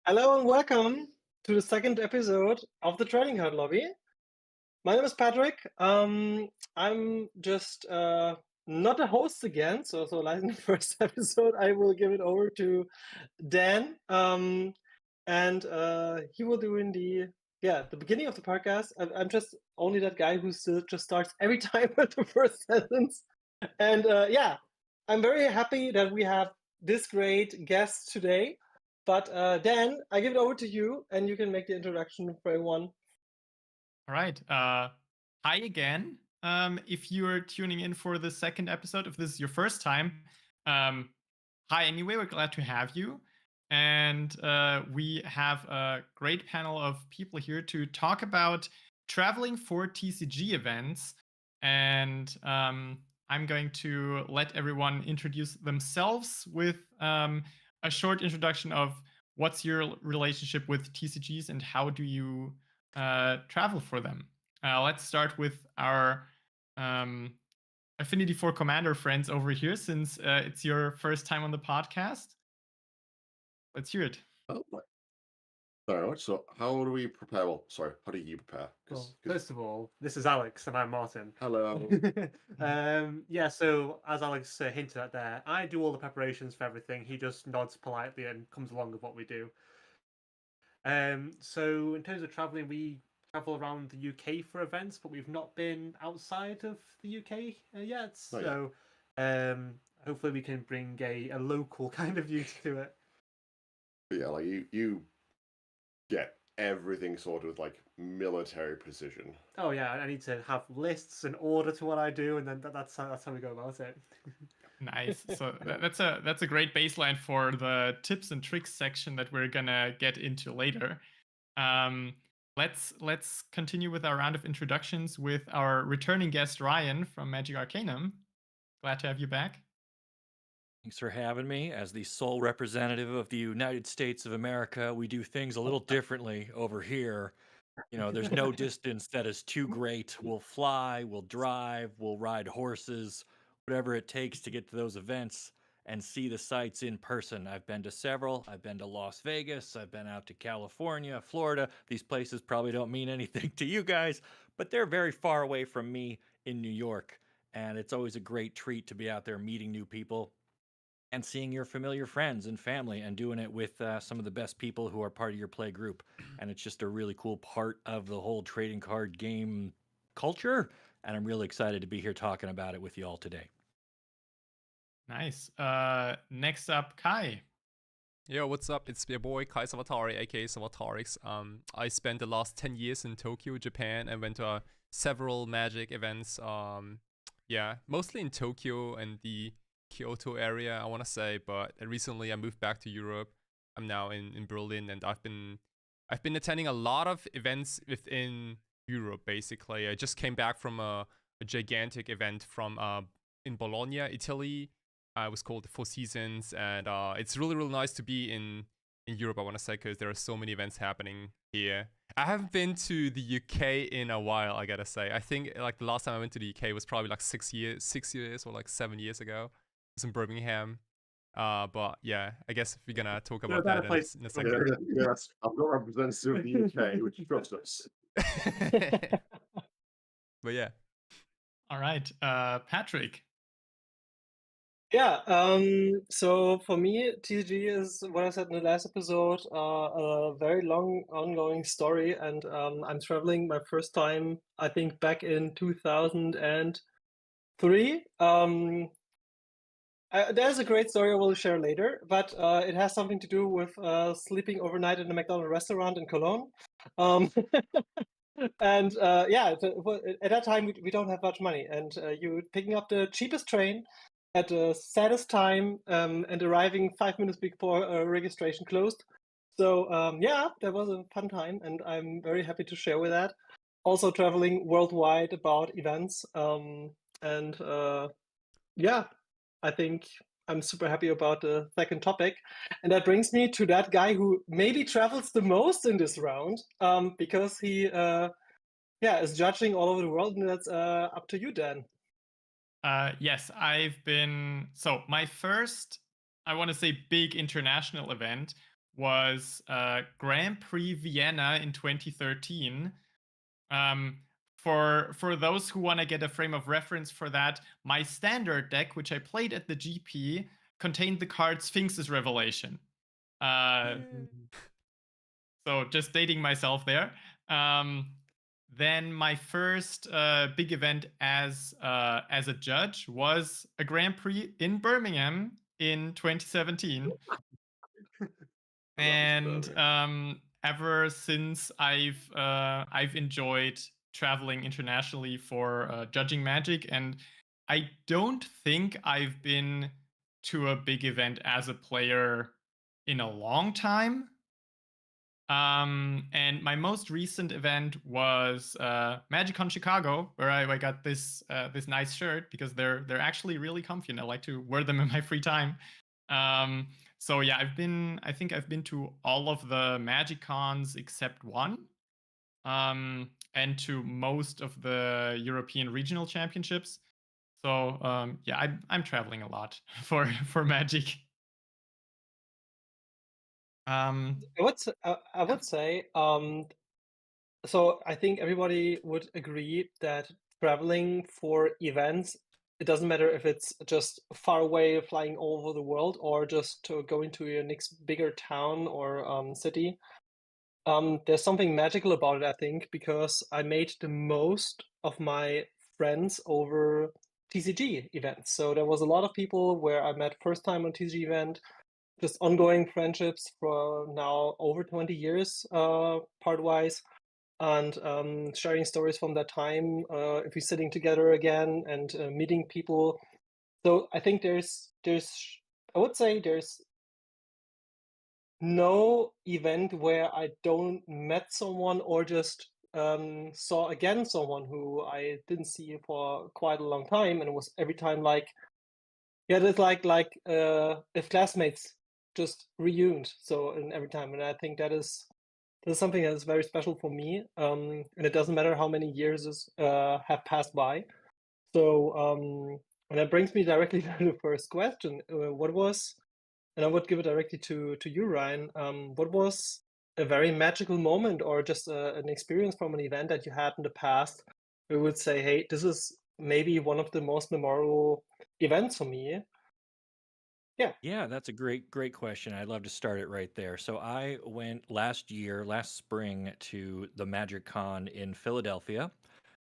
Hello and welcome to the second episode of the Trading Card Lobby. My name is Patrick. I'm just not a host again, so like in the first episode, I will give it over to Dan, and he will do in the beginning of the podcast. I'm just only that guy who still just starts every time with the first sentence, and I'm very happy that we have this great guest today. But Dan, I give it over to you, and you can make the introduction for everyone. All right. Hi again. If you're tuning in for the second episode, if this is your first time, hi anyway. We're glad to have you. And we have a great panel of people here to talk about traveling for TCG events. And I'm going to let everyone introduce themselves with a short introduction of what's your relationship with TCGs and how do you travel for them. Let's start with our Affinity for Commander friends over here, since it's your first time on the podcast. Let's hear it. Oh, very much. So, how do we prepare? Well, sorry, how do you prepare? Well, first of all, this is Alex, and I'm Martin. Hello. So as Alex hinted at there, I do all the preparations for everything. He just nods politely and comes along with what we do. So in terms of traveling, we travel around the UK for events, but we've not been outside of the UK yet. So hopefully we can bring a local kind of view to it. But yeah, like you get everything sorted with like military precision. Oh yeah, I need to have lists and order to what I do, and then that's how we go about it. Nice. So that's a great baseline for the tips and tricks section that we're gonna get into later. Let's continue with our round of introductions with our returning guest Ryan from Magic Arcanum. Glad to have you back. Thanks for having me. As the sole representative of the United States of America, we do things a little differently over here. You know, there's no distance that is too great. We'll fly, we'll drive, we'll ride horses, whatever it takes to get to those events and see the sights in person. I've been to several. I've been to Las Vegas. I've been out to California, Florida. These places probably don't mean anything to you guys, but they're very far away from me in New York. And it's always a great treat to be out there meeting new people and seeing your familiar friends and family and doing it with some of the best people who are part of your play group. And it's just a really cool part of the whole trading card game culture. And I'm really excited to be here talking about it with you all today. Nice. Next up, Kai. Yo, what's up? It's your boy Kai Savatari, aka Savatarix. I spent the last 10 years in Tokyo, Japan, and went to several Magic events. Mostly in Tokyo and the Kyoto area, I want to say, but recently I moved back to Europe. I'm now in Berlin, and I've been attending a lot of events within Europe. Basically, I just came back from a gigantic event from in Bologna, Italy. It was called the Four Seasons, and it's really nice to be in Europe. I want to say, because there are so many events happening here. I haven't been to the UK in a while, I gotta say. I think like the last time I went to the UK was probably like 6 years or like 7 years ago. It's in Birmingham. But yeah, I guess if we're gonna talk about that in a second. Yes, I'm not representative of the UK, which trust us. But yeah. All right, Patrick. Yeah, so for me, TCG is what I said in the last episode, a very long ongoing story, and I'm traveling my first time, I think, back in 2003. There's a great story I will share later, but it has something to do with sleeping overnight in a McDonald's restaurant in Cologne. And at that time we don't have much money, and you picking up the cheapest train at the saddest time and arriving 5 minutes before registration closed. So that was a fun time, and I'm very happy to share with that. Also traveling worldwide about events, I think I'm super happy about the second topic. And that brings me to that guy who maybe travels the most in this round, because he is judging all over the world, and that's up to you, Dan. Yes, I've been. So my first, I want to say, big international event was Grand Prix Vienna in 2013. For those who want to get a frame of reference for that, my standard deck, which I played at the GP, contained the card Sphinx's Revelation. So just dating myself there. Then my first big event as a judge was a Grand Prix in Birmingham in 2017. And ever since I've enjoyed traveling internationally for judging Magic, and I don't think I've been to a big event as a player in a long time. And my most recent event was MagicCon Chicago, where I got this nice shirt because they're actually really comfy, and I like to wear them in my free time. So yeah, I think I've been to all of the Magic Cons except one, and to most of the European regional championships. So yeah, I'm traveling a lot for Magic. I would say, so I think everybody would agree that traveling for events, it doesn't matter if it's just far away, flying over the world, or just to go into your next bigger town or city. There's something magical about it, I think, because I made the most of my friends over TCG events. So there was a lot of people where I met first time on TCG event, just ongoing friendships for now over 20 years, part-wise, and sharing stories from that time. If we're sitting together again and meeting people, so I think I would say there's no event where I don't met someone or just saw again someone who I didn't see for quite a long time, and it was every time like, yeah, it's like if classmates just reuned. So and every time, and I think that's something that is very special for me. And it doesn't matter how many years have passed by. So and that brings me directly to the first question. What was, and I would give it directly to you, Ryan. What was a very magical moment or just an experience from an event that you had in the past? We would say, hey, this is maybe one of the most memorable events for me. Yeah, that's a great question. I'd love to start it right there. So I went last spring, to the Magic Con in Philadelphia.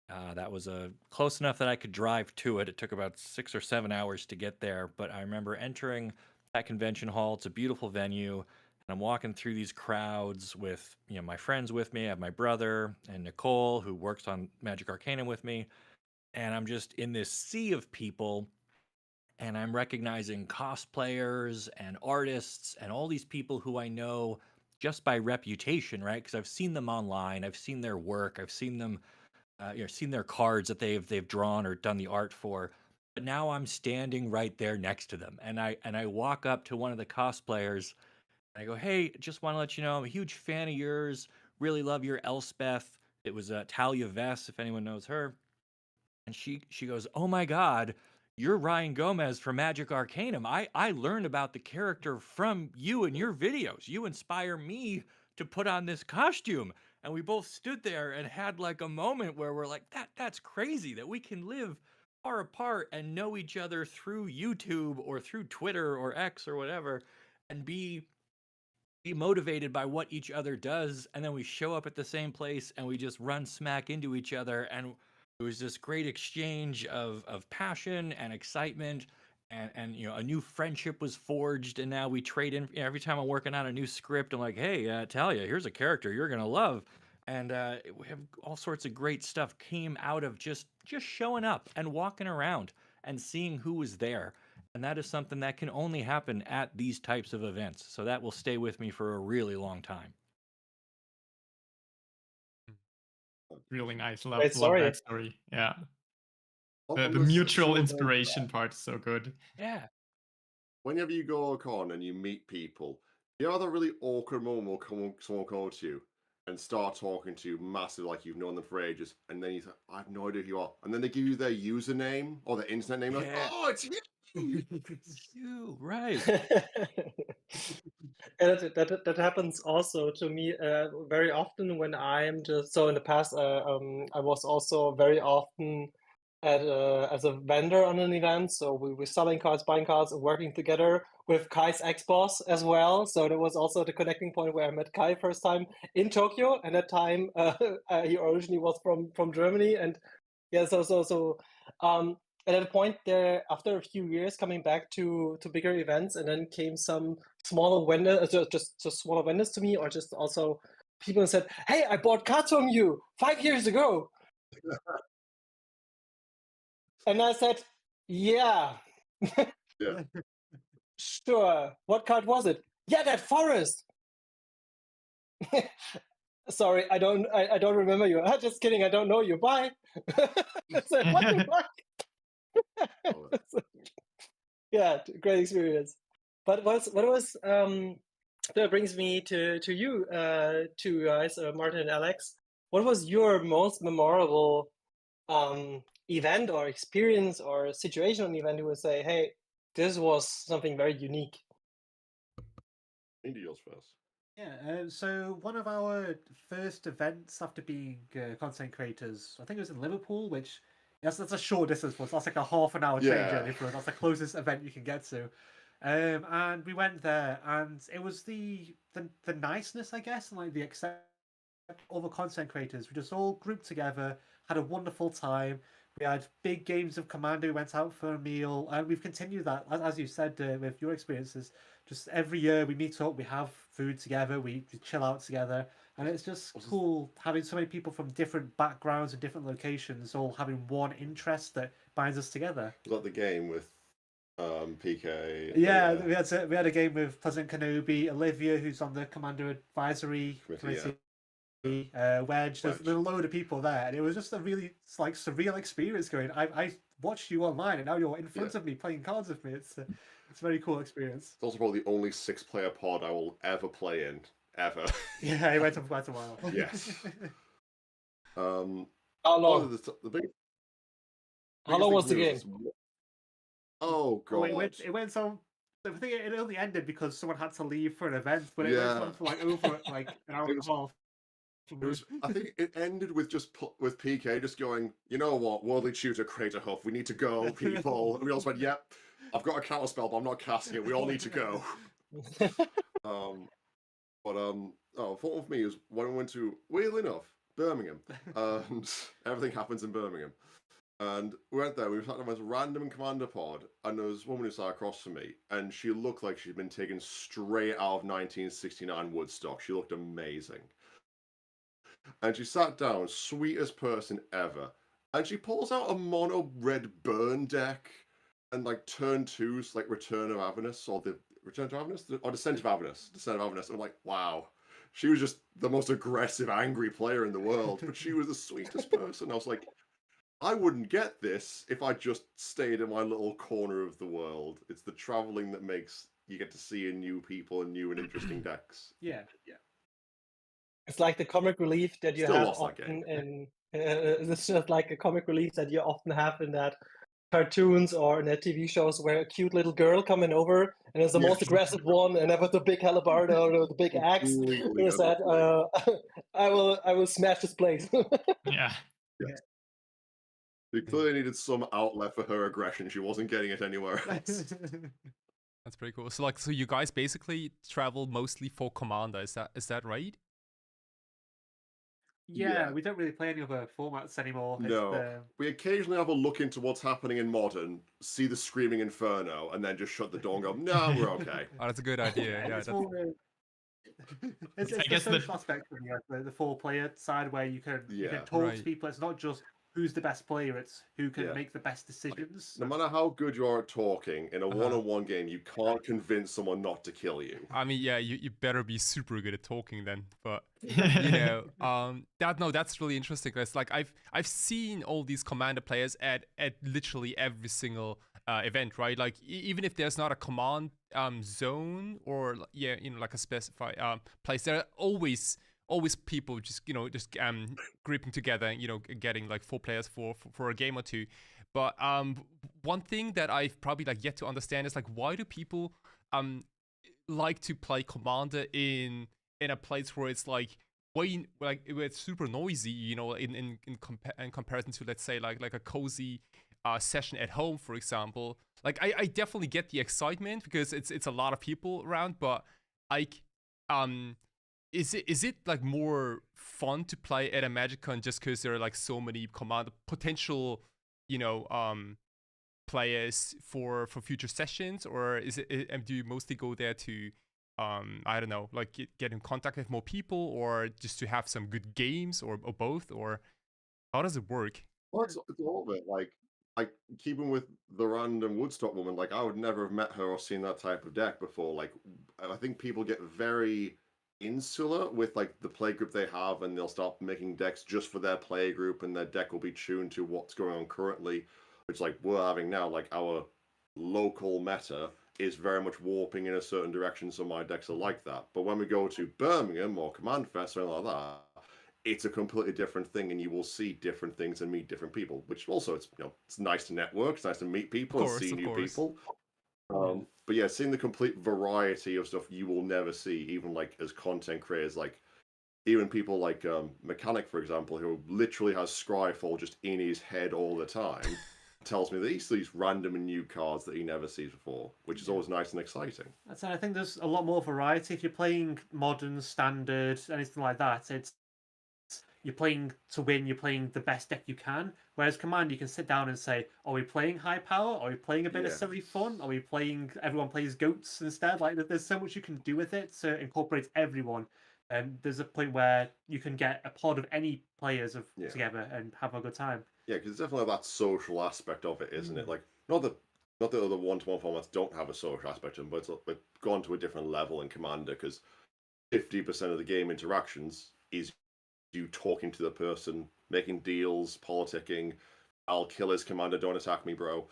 That was close enough that I could drive to it. It took about 6 or 7 hours to get there, but I remember entering that convention hall. It's a beautiful venue, and I'm walking through these crowds with my friends with me. I have my brother and Nicole, who works on Magic Arcanum with me, and I'm just in this sea of people, and I'm recognizing cosplayers and artists and all these people who I know just by reputation, right? Because I've seen them online, I've seen their work, I've seen them, seen their cards that they've drawn or done the art for. But now I'm standing right there next to them, and I walk up to one of the cosplayers, and I go, "Hey, just want to let you know I'm a huge fan of yours. Really love your Elspeth." It was Talia Vess, if anyone knows her. And she goes, "Oh my God, you're Ryan Gomez from Magic Arcanum. I learned about the character from you and your videos. You inspire me to put on this costume." And we both stood there and had like a moment where we're like, that's crazy that we can live far apart and know each other through YouTube or through Twitter or X or whatever, and be motivated by what each other does, and then we show up at the same place and we just run smack into each other. And it was this great exchange of passion and excitement, and a new friendship was forged, and now we trade in. Every time I'm working on a new script, I'm like, "Hey, Talia, here's a character you're gonna love." And we have all sorts of great stuff came out of just showing up and walking around and seeing who was there. And that is something that can only happen at these types of events. So that will stay with me for a really long time. Really nice. Great Love story. that story. Yeah. The On mutual similar vein to inspiration part is so good. Yeah. whenever you go to a con and you meet people, you have that really awkward moment where someone will come up to you and start talking to you massive, like you've known them for ages, and then you say, "I have no idea who you are," and then they give you their username or their internet name, like, Yeah. "Oh, it's you." You right. And that happens also to me very often when I'm just so in the past I was also very often at as a vendor on an event, so we were selling cards, buying cards, and working together with Kai's ex-boss as well. So there was also the connecting point where I met Kai first time in Tokyo, and that time he originally was from Germany, and yeah, um, and at a point there, after a few years, coming back to bigger events, and then came some smaller vendors, just smaller vendors to me, or just also people who said, "Hey, I bought cards from you 5 years ago," and I said, "Yeah, Yeah. sure. What card was it? Yeah, that forest." Sorry, I don't remember you. Just kidding. I don't know you. Bye. I said, what the fuck? Oh, Yeah, great experience. But what was that brings me to you two guys, Martin and Alex. What was your most memorable event or experience or situation on the event? You would say, hey, this was something very unique. Indie yours first. Yeah, so one of our first events after being content creators, I think it was in Liverpool, which that's a short distance for us. That's like a half an hour train Yeah. journey for us. That's the closest event you can get to. And we went there, and it was the niceness, I guess, and like the accept other content creators. We just all grouped together, had a wonderful time. We had big games of Commander. We went out for a meal, and we've continued that, as you said, with your experiences. Just every year we meet up, we have food together, we chill out together, and it's just cool having so many people from different backgrounds and different locations all having one interest that binds us together. Was that the game with PK? Yeah, we had a game with Pleasant Kenobi, Olivia, who's on the Commander Advisory Committee, Committee, Wedge. There's a load of people there, and it was just a really like surreal experience. Going, I watched you online, and now you're in front of me playing cards with me. It's a very cool experience. It's also probably the only 6-player pod I will ever play in, ever. Yeah, it went on for quite a while. Yes. How long? How long was the game? Oh god! It went so. I think it only ended because someone had to leave for an event, but it went on for like over like an hour and a half. I think it ended with with PK just going, you know what, Worldly Tutor, Crater Huff, we need to go, people. And we all went, yep, I've got a counter spell, but I'm not casting it. We all need to go. Fun for me is when we went to, weirdly enough, Birmingham, and everything happens in Birmingham. And we went there, we sat down with a random Commander pod, and there was a woman who sat across from me, and she looked like she'd been taken straight out of 1969 Woodstock. She looked amazing. And she sat down, sweetest person ever. And she pulls out a mono red burn deck and like turn 2's like Return of Avernus or the Return to Avernus or Descent of Avernus. Descent of Avernus. I'm like, wow. She was just the most aggressive, angry player in the world, but she was the sweetest person. I was like, I wouldn't get this if I just stayed in my little corner of the world. It's the traveling that makes you get to see new people and new and interesting decks. Yeah. It's like the comic relief that you Still have lost that often in. It's just like a comic relief that you often have in that cartoons or in that TV shows where a cute little girl coming over and is the most aggressive one and have the big halberd or the big axe. Is that I will smash this place. Yeah. She clearly needed some outlet for her aggression. She wasn't getting it anywhere else. That's pretty cool. So you guys basically travel mostly for Commander. Is that right? Yeah, we don't really play any other formats anymore. No. We occasionally have a look into what's happening in Modern, see the Screaming Inferno, and then just shut the door and go, no, we're okay. Oh, that's a good idea. Yeah, it's the social aspect of the 4-player side where you can talk to people. It's not just who's the best player, it's who can make the best decisions. No matter how good you are at talking, in a one-on-one game, you can't convince someone not to kill you. I mean, yeah, you better be super good at talking then. But you know, that's really interesting. It's like I've seen all these Commander players at literally every single event, right? Like even if there's not a command zone or like a specified place, there are always people just grouping together, getting like 4 players for a game or two. But one thing that I've probably like yet to understand is like, why do people like to play Commander in a place where it's like way like where it's super noisy, you know, in comparison to, let's say, like a cozy session at home, for example. Like I definitely get the excitement because it's a lot of people around, but like is it like more fun to play at a MagicCon just because there are like so many Commander potential, you know, players for future sessions, or is it do you mostly go there to I don't know, like get in contact with more people, or just to have some good games, or both, or how does it work? Well, it's all of it. Like keeping with the random Woodstock woman, like I would never have met her or seen that type of deck before. Like I think people get very insular with like the play group they have, and they'll start making decks just for their play group, and their deck will be tuned to what's going on currently, which like we're having now. Like our local meta is very much warping in a certain direction, so my decks are like that. But when we go to Birmingham or Command Fest or anything like that, it's a completely different thing, and you will see different things and meet different people. Which also, it's it's nice to network, it's nice to meet people and see new people. But yeah, seeing the complete variety of stuff you will never see, even like as content creators, like even people like Mechanic, for example, who literally has Scryfall just in his head all the time, tells me that he sees random and new cards that he never sees before, which is always nice and exciting. I think there's a lot more variety. If you're playing modern, standard, anything like that, it's you're playing to win, you're playing the best deck you can. Whereas Command, you can sit down and say, are we playing high power? Are we playing a bit of silly fun? Are we playing, everyone plays goats instead? Like, there's so much you can do with it to incorporate everyone. And there's a point where you can get a pod of any players together and have a good time. Yeah, because it's definitely that social aspect of it, isn't it? Like, not that the other one-to-one formats don't have a social aspect to them, but it's like gone to a different level in Commander, because 50% of the game interactions is you talking to the person, making deals, politicking. I'll kill his commander, don't attack me, bro.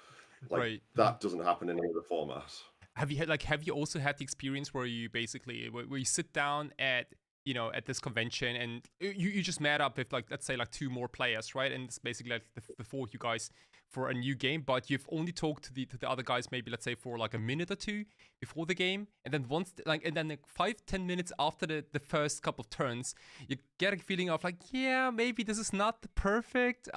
Like that doesn't happen in any other format. Have you also had the experience where you basically where you sit down at this convention and you just met up with, like, let's say like 2 more players, right? And it's basically like the 4 of you guys for a new game, but you've only talked to the other guys maybe, let's say, for like a minute or 2 before the game, and then and then 5-10 minutes after the first couple of turns, you get a feeling of like, yeah, maybe this is not the perfect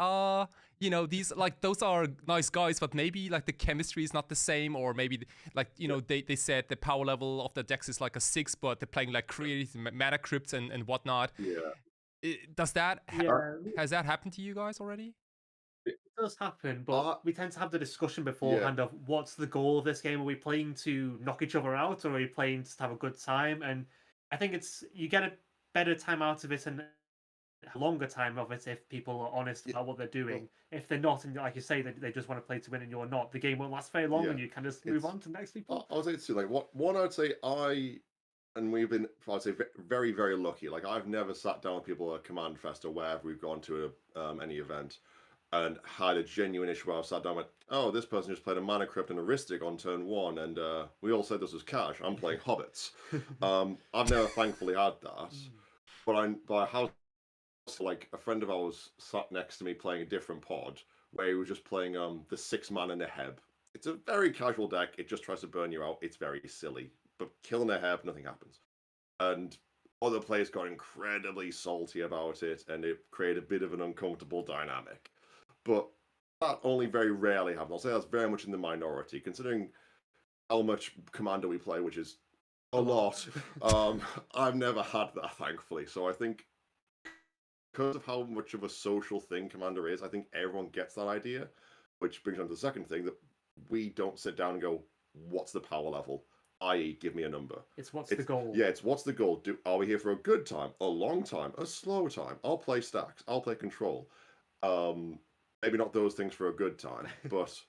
these, like, those are nice guys, but maybe like the chemistry is not the same, or maybe like they said the power level of the decks is like a 6, but they're playing like creative mana crypts and whatnot. Has that happened to you guys already? It does happen, but we tend to have the discussion beforehand of what's the goal of this game. Are we playing to knock each other out, or are we playing to have a good time? And I think you get a better time out of it and a longer time of it if people are honest about what they're doing. If they're not, and like you say, they just want to play to win and you're not, the game won't last very long, and you can just move on to the next people. I would say too, like one I'd say and we've been, I'd say, very, very lucky. Like, I've never sat down with people at Command Fest or wherever we've gone to any event and had a genuine issue where I've sat down and went, oh, this person just played a Mana Crypt and a Ristic on turn 1, and we all said this was cash. I'm playing Hobbits. I've never thankfully had that. But I have, like, a friend of ours sat next to me playing a different pod where he was just playing the 6-mana Neheb. It's a very casual deck. It just tries to burn you out. It's very silly. But killing Neheb, nothing happens. And other players got incredibly salty about it, and it created a bit of an uncomfortable dynamic. But that only very rarely happens. I'll say that's very much in the minority, considering how much Commander we play, which is a lot. I've never had that, thankfully. So I think because of how much of a social thing Commander is, I think everyone gets that idea, which brings on to the second thing, that we don't sit down and go, what's the power level? I.e., give me a number. It's what's the goal? Yeah, it's what's the goal. Are we here for a good time, a long time, a slow time? I'll play stacks. I'll play control. Maybe not those things for a good time, but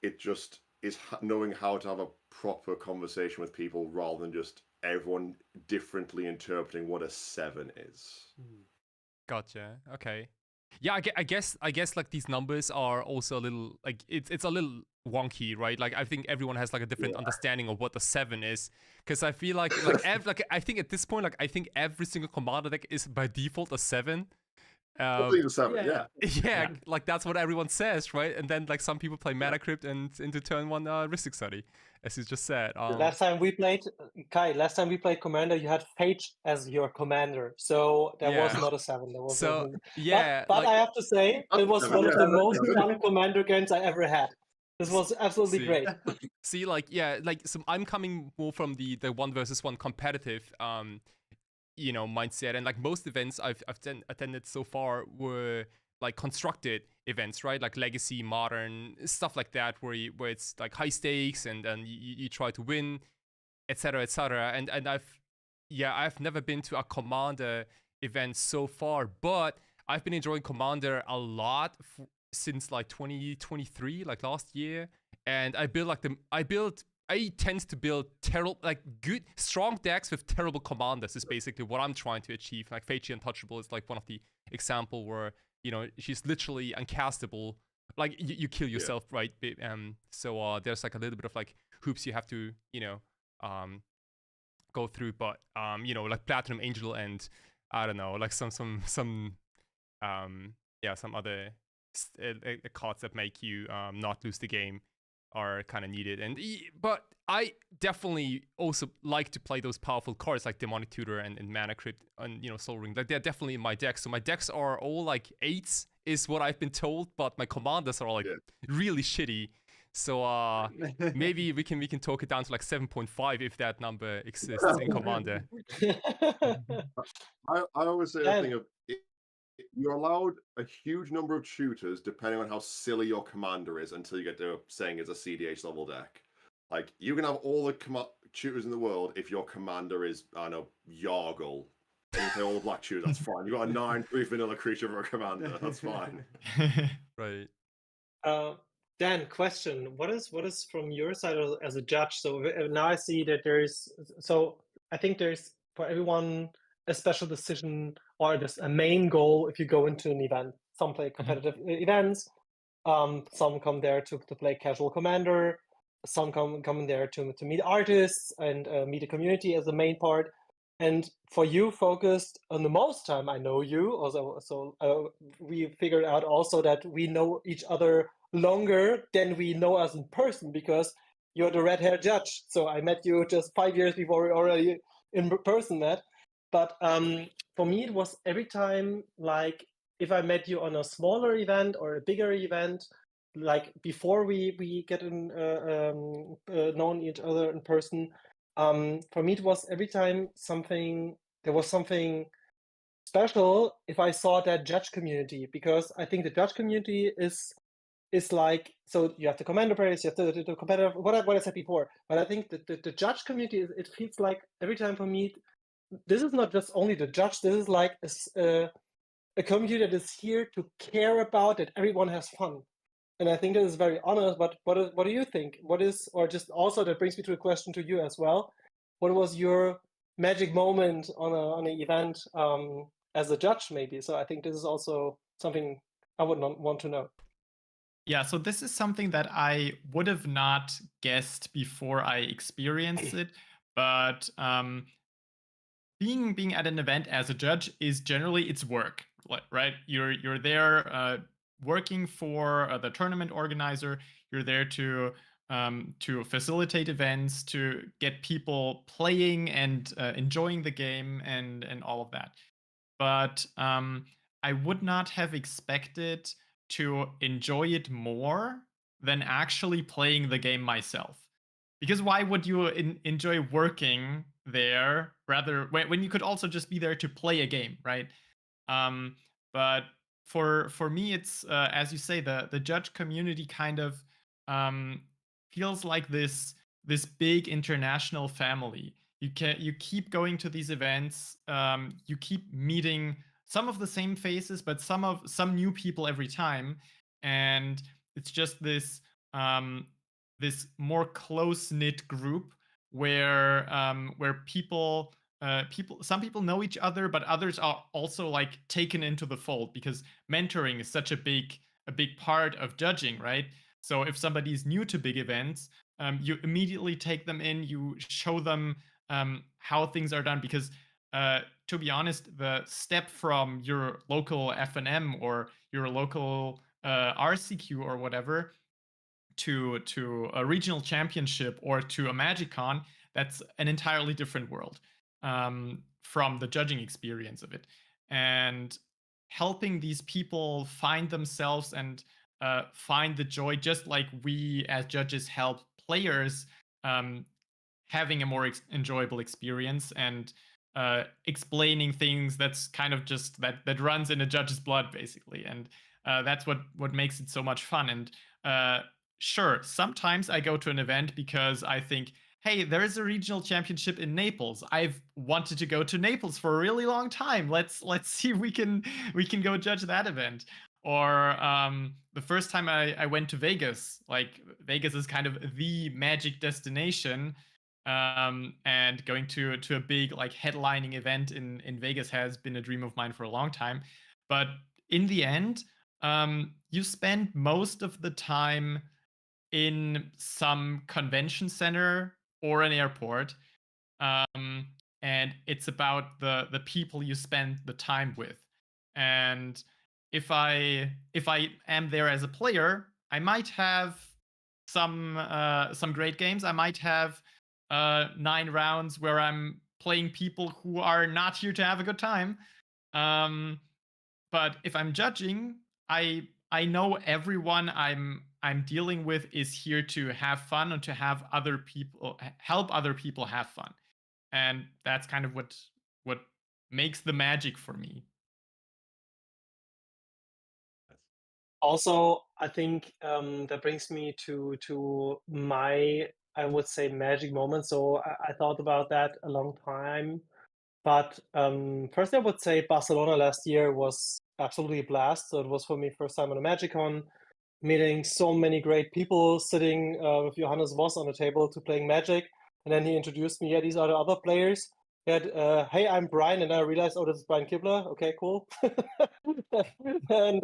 it just is knowing how to have a proper conversation with people rather than just everyone differently interpreting what a 7 is. Gotcha. Okay. Yeah, I guess like these numbers are also a little like it's a little wonky, right? Like I think everyone has like a different understanding of what the 7 is, because I feel like I think at this point, like I think every single Commander deck is by default a 7. Hopefully the 7, yeah. Yeah, like that's what everyone says, right? And then like some people play Mana Crypt and into turn 1 Rhystic Study, as you just said. Last time we played, Kai, Commander, you had Fate as your commander. So there was Yeah. not a 7. There was So, a, yeah, but like, I have to say, it was Seven, one of yeah, the most seven. fun commander games I ever had. This was absolutely See. great. see, like, yeah, like, so I'm coming more from the 1 versus 1 competitive, you know, mindset, and like most events I've attended so far were like constructed events, right? Like legacy, modern, stuff like that, where it's like high stakes and you try to win, etc., etc. And I've never been to a Commander event so far, but I've been enjoying Commander a lot since like 2023, like last year. And I tend to build terrible, like good, strong decks with terrible commanders is basically what I'm trying to achieve. Like Feichi Untouchable is like one of the example where, you know, she's literally uncastable. Like you kill yourself, right? So there's like a little bit of like hoops you have to, you know, go through. But you know, like Platinum Angel and I don't know, like some other cards that make you not lose the game are kind of needed. But I definitely also like to play those powerful cards like Demonic Tutor and Mana Crypt and, you know, Soul Ring. Like they're definitely in my deck. So my decks are all like 8s is what I've been told, but my commanders are all like really shitty. So maybe we can talk it down to like 7.5 if that number exists in Commander. I always say a thing of you're allowed a huge number of tutors depending on how silly your commander is until you get to saying it's a CDH level deck. Like you can have all the tutors in the world if your commander is, I don't know, Yargle. And you play all the black tutors, that's fine. You got a 9/3 vanilla creature for a commander, that's fine. Right. Dan, question: What is from your side as a judge? So now I see that I think there's for everyone a special decision or just a main goal if you go into an event. Some play competitive events. Some come there to play casual commander. Some come there to meet artists and meet the community as the main part. And for you, focused on the most time I know you, also we figured out also that we know each other longer than we know us in person because you're the red-haired judge. So I met you just 5 years before we already in person met. But for me, it was every time like if I met you on a smaller event or a bigger event, like before we get known each other in person. For me, it was every time there was something special if I saw that judge community, because I think the judge community is like, so you have the commander players, you have the competitive, what I said before, but I think that the judge community, it feels like every time for me, this is not just only the judge, this is like a community that is here to care about that everyone has fun. And I think that is very honest, but what do you think? Or just also that brings me to a question to you as well. What was your magic moment on an event as a judge, maybe? So I think this is also something I would not want to know. Yeah, so this is something that I would have not guessed before I experienced it, but being at an event as a judge is generally it's work, right? You're there working for the tournament organizer. You're there to facilitate events, to get people playing and enjoying the game and all of that. But I would not have expected to enjoy it more than actually playing the game myself. Because why would you enjoy working there rather when you could also just be there to play a game, right? But for me, it's as you say, the judge community kind of feels like this big international family. You keep going to these events. You keep meeting some of the same faces, but some new people every time, and it's just this this more close knit group where some people know each other, but others are also like taken into the fold because mentoring is such a big part of judging, right? So if somebody's new to big events, you immediately take them in, you show them how things are done, because to be honest, the step from your local FNM or your local RCQ or whatever to a regional championship or to a MagicCon, that's an entirely different world from the judging experience of it. And helping these people find themselves and find the joy, just like we as judges help players having a more enjoyable experience and explaining things that's kind of just that runs in a judge's blood, basically. And that's what makes it so much fun. And sure, sometimes I go to an event because I think, hey, there is a regional championship in Naples. I've wanted to go to Naples for a really long time. Let's see if we can go judge that event. Or the first time I went to Vegas, like Vegas is kind of the Magic destination, and going to a big like headlining event in Vegas has been a dream of mine for a long time. But in the end, you spend most of the time in some convention center or an airport, and it's about the people you spend the time with. And if I am there as a player, I might have some great games. I might have 9 rounds where I'm playing people who are not here to have a good time. But if I'm judging, I know everyone I'm dealing with is here to have fun and to have other people help other people have fun. And that's kind of what makes the magic for me. Also, I think that brings me to my, I would say, magic moment. So I thought about that a long time. But first, I would say Barcelona last year was absolutely a blast. So it was for me first time on a MagicCon, meeting so many great people, sitting with Johannes Voss on the table to playing Magic. And then he introduced me, yeah, these are the other players. He had, hey, I'm Brian. And I realized, oh, this is Brian Kibler. Okay, cool. And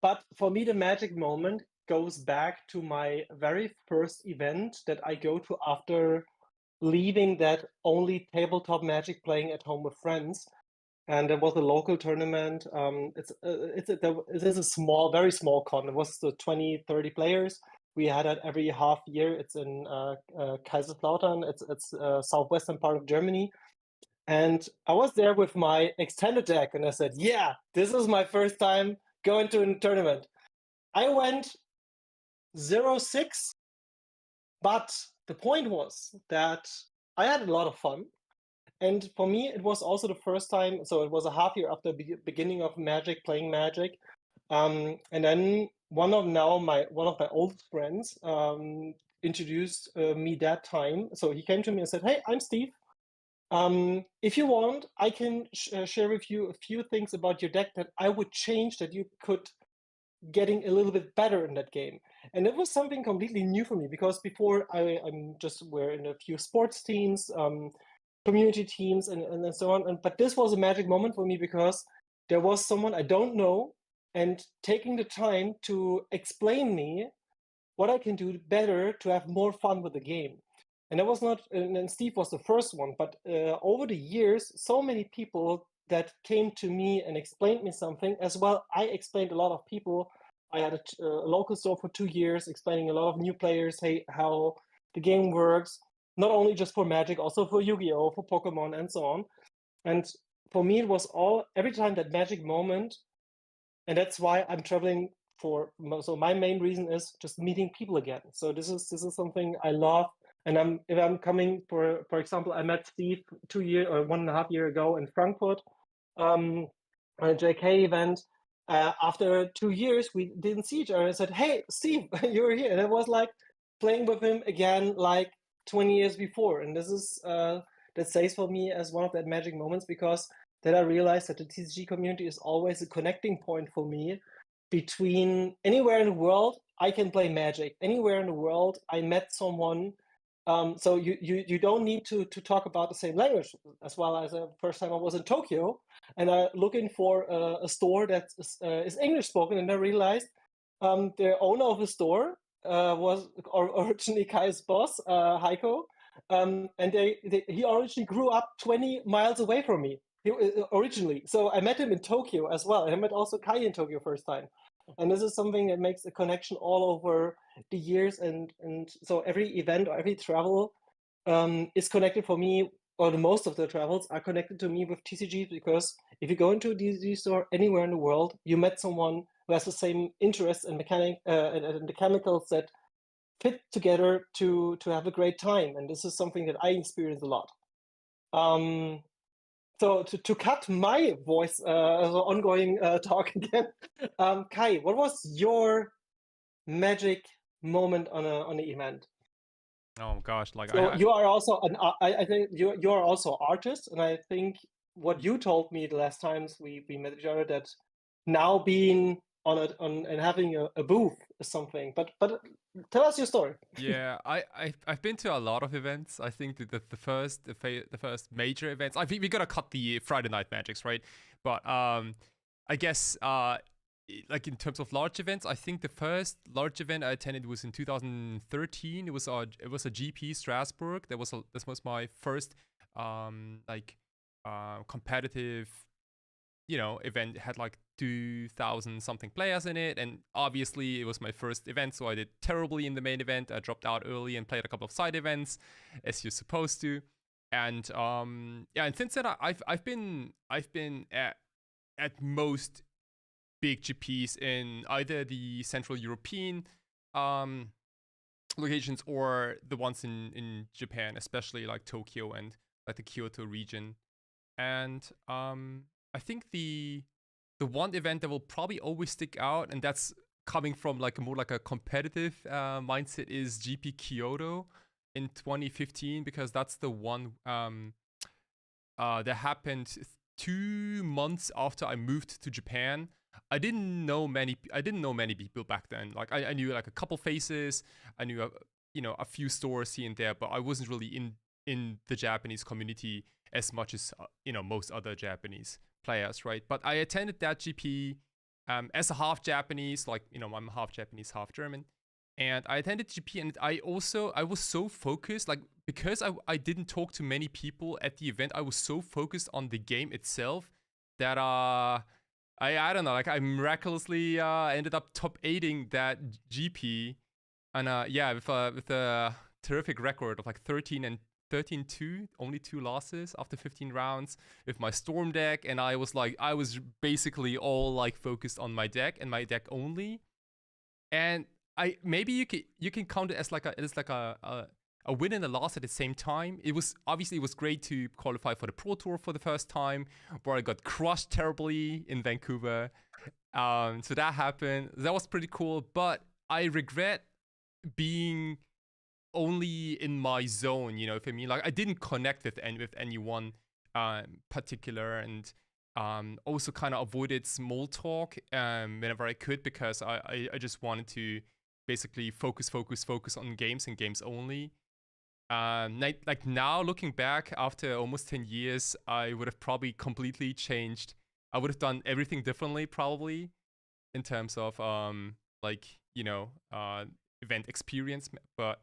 but for me, the magic moment goes back to my very first event that I go to after leaving that only tabletop Magic playing at home with friends. And there was a local tournament. It is a small, very small con. It was 20, 30 players. We had it every half year. It's in Kaiserslautern. It's southwestern part of Germany. And I was there with my extended deck, and I said, yeah, this is my first time going to a tournament. I went 0-6, but the point was that I had a lot of fun. And for me, it was also the first time, so it was a half year after the beginning of Magic, playing Magic. And then one of my oldest friends introduced me that time. So he came to me and said, hey, I'm Steve. If you want, I can share with you a few things about your deck that I would change, that you could getting a little bit better in that game. And it was something completely new for me, because before I'm just were in a few sports teams, community teams, and so on. But this was a magic moment for me, because there was someone I don't know and taking the time to explain me what I can do better to have more fun with the game. And that was not, and Steve was the first one, but over the years, so many people that came to me and explained me something as well. I explained a lot of people. I had a local store for 2 years, explaining a lot of new players, hey, how the game works, not only just for Magic, also for Yu-Gi-Oh, for Pokemon, and so on. And for me, it was every time that magic moment, and that's why I'm traveling for. So my main reason is just meeting people again. So this is something I love. And if I'm coming, for example, I met Steve 1.5 years ago in Frankfurt, on a JK event. After 2 years, we didn't see each other. I said, hey, Steve, you're here. And it was like playing with him again, like 20 years before. And this is, that stays for me as one of that magic moments, because then I realized that the TCG community is always a connecting point for me between anywhere in the world. I can play Magic. Anywhere in the world, I met someone. So you don't need to talk about the same language. As well as the first time I was in Tokyo, and I looking for a store that is English spoken, and I realized the owner of the store was originally Kai's boss, Heiko, and he originally grew up 20 miles away from me. Originally, so I met him in Tokyo as well. I met also Kai in Tokyo first time, and this is something that makes a connection all over the years. And so every event or every travel is connected for me, or the most of the travels are connected to me with TCG, because if you go into a TCG store anywhere in the world, you met someone who has the same interests and and the chemicals that fit together to have a great time. And this is something that I experience a lot. So to cut my voice as an ongoing talk again, Kai, what was your magic moment on an event? Oh gosh, like So you are also I think you are also artist, and I think what you told me the last times we met each other, that now being on and having a booth is something. But tell us your story. Yeah, I've been to a lot of events. I think the first major events. I think we gotta cut the Friday Night Magics, right? But I guess like in terms of large events, I think the first large event I attended was in 2013. It was a GP Strasbourg. This was my first competitive, event. It had like 2,000 something players in it, and obviously it was my first event, so I did terribly in the main event. I dropped out early and played a couple of side events, as you're supposed to. And and since then I've been at most big GPs in either the Central European locations or the ones in Japan, especially like Tokyo and like the Kyoto region. And I think the one event that will probably always stick out, and that's coming from like more like a competitive mindset, is GP Kyoto in 2015, because that's the one that happened 2 months after I moved to Japan. I didn't know many people back then. Like I knew like a couple faces. I knew a few stores here and there, but I wasn't really in the Japanese community as much as most other Japanese players, right? But I attended that GP as a half Japanese, like I'm half Japanese, half German, and I attended GP, and I was so focused, like because I didn't talk to many people at the event. I was so focused on the game itself that I don't know, like I miraculously ended up top 8ing that GP, and with a terrific record of like 13-2, only 2 losses after 15 rounds with my Storm deck. And I was basically all like focused on my deck and my deck only. And maybe you can count it as like a win and a loss at the same time. It was great to qualify for the Pro Tour for the first time, where I got crushed terribly in Vancouver. So that happened. That was pretty cool, but I regret being only in my zone, if I mean. Like I didn't connect with anyone particular, and also kind of avoided small talk whenever I could, because I just wanted to basically focus on games and games only. Like now looking back after almost 10 years, I would have probably completely changed. I would have done everything differently probably in terms of event experience, but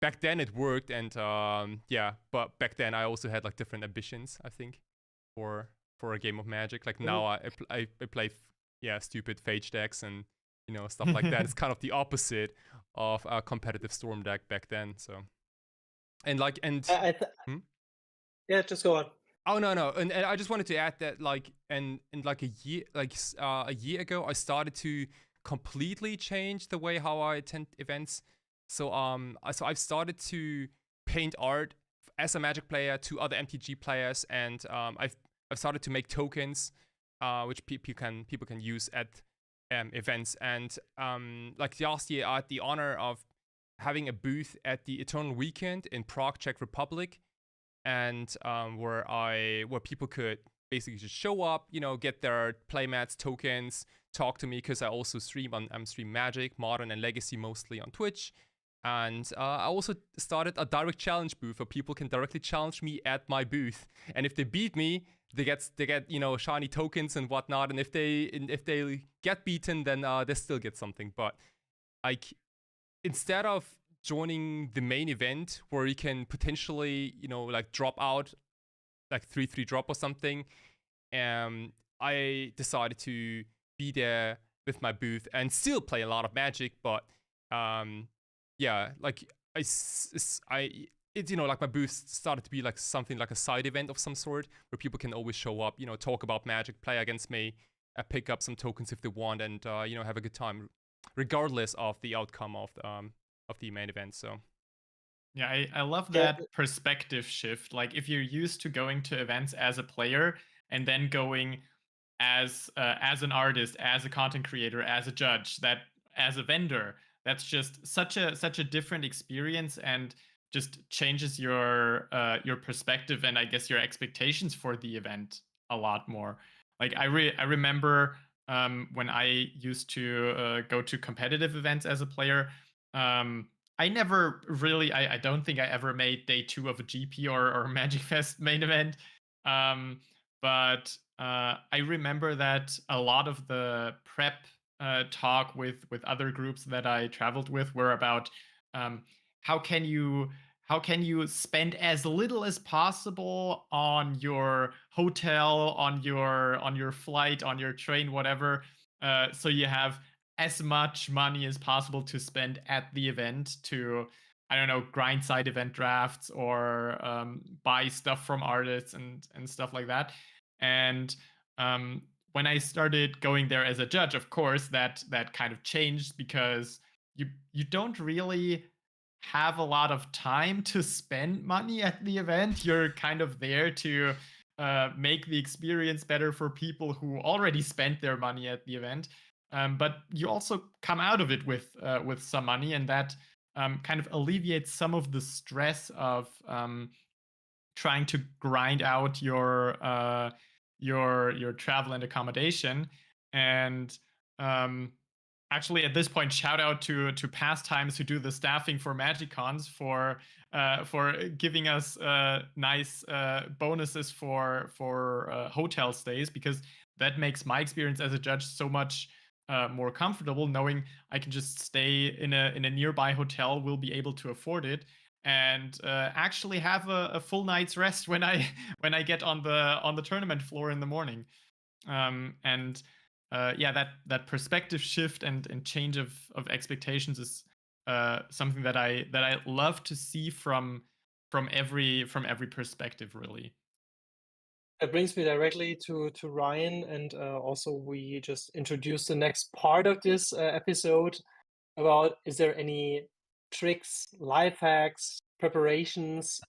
back then it worked. And but back then I also had like different ambitions, I think, for a game of Magic. Like now I play stupid Phage decks and stuff like that. It's kind of the opposite of a competitive Storm deck back then. So yeah, just go on. Oh no, and I just wanted to add that like and like a year ago I started to completely change the way how I attend events. So I've started to paint art as a Magic player to other MTG players, and I've started to make tokens which people can use at events. And like last year I had the honor of having a booth at the Eternal Weekend in Prague, Czech Republic, and where people could basically just show up, get their playmats, tokens, talk to me, because I also stream Magic, Modern, and Legacy mostly on Twitch. And I also started a direct challenge booth where people can directly challenge me at my booth, and if they beat me, they get shiny tokens and whatnot. And if they get beaten, then they still get something. But like, instead of joining the main event where you can potentially, like drop out, like 3-3 drop or something. I decided to be there with my booth and still play a lot of Magic, but yeah, like like my booth started to be like something like a side event of some sort where people can always show up, talk about Magic, play against me, pick up some tokens if they want, and have a good time, regardless of the outcome of the main event. So yeah, I love that perspective shift. Like if you're used to going to events as a player and then going as an artist, as a content creator, as a judge, that as a vendor, that's just such a different experience, and just changes your perspective and I guess your expectations for the event a lot more. Like I remember when I used to go to competitive events as a player. I never really, I don't think I ever made day 2 of a GP or Magic Fest main event. But I remember that a lot of the prep talk with other groups that I traveled with were about how can you spend as little as possible on your hotel, on your flight, on your train, whatever, so you have as much money as possible to spend at the event to, I don't know, grind side event drafts or buy stuff from artists and stuff like that. And when I started going there as a judge, of course, that kind of changed, because you don't really have a lot of time to spend money at the event. You're kind of there to make the experience better for people who already spent their money at the event. But you also come out of it with some money, and that kind of alleviates some of the stress of trying to grind out your travel and accommodation. And actually, at this point, shout out to Pastimes who do the staffing for MagicCons for giving us nice bonuses for hotel stays, because that makes my experience as a judge so much more comfortable, knowing I can just stay in a nearby hotel, will be able to afford it, and actually have a full night's rest when I get on the tournament floor in the morning. And yeah, that perspective shift and change of expectations is something that I love to see from every perspective, really. It brings me directly to Ryan, and also we just introduced the next part of this episode about, is there any tricks, life hacks, preparations,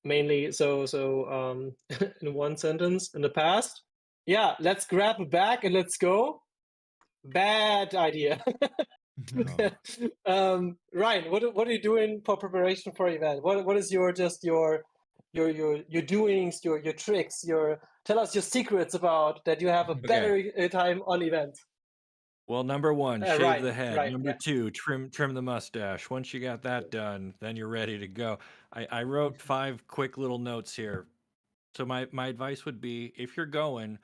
mainly so in one sentence, in the past? Yeah, let's grab a bag and let's go. Bad idea. Ryan, what are you doing for preparation for event? What is your doings, your tricks, tell us your secrets about that you have a better time on event. Well, number 1, shave right, the head. right, Number yeah. 2, trim the mustache. Once you got that done, then you're ready to go. I wrote 5 quick little notes here. So my advice would be, if you're going,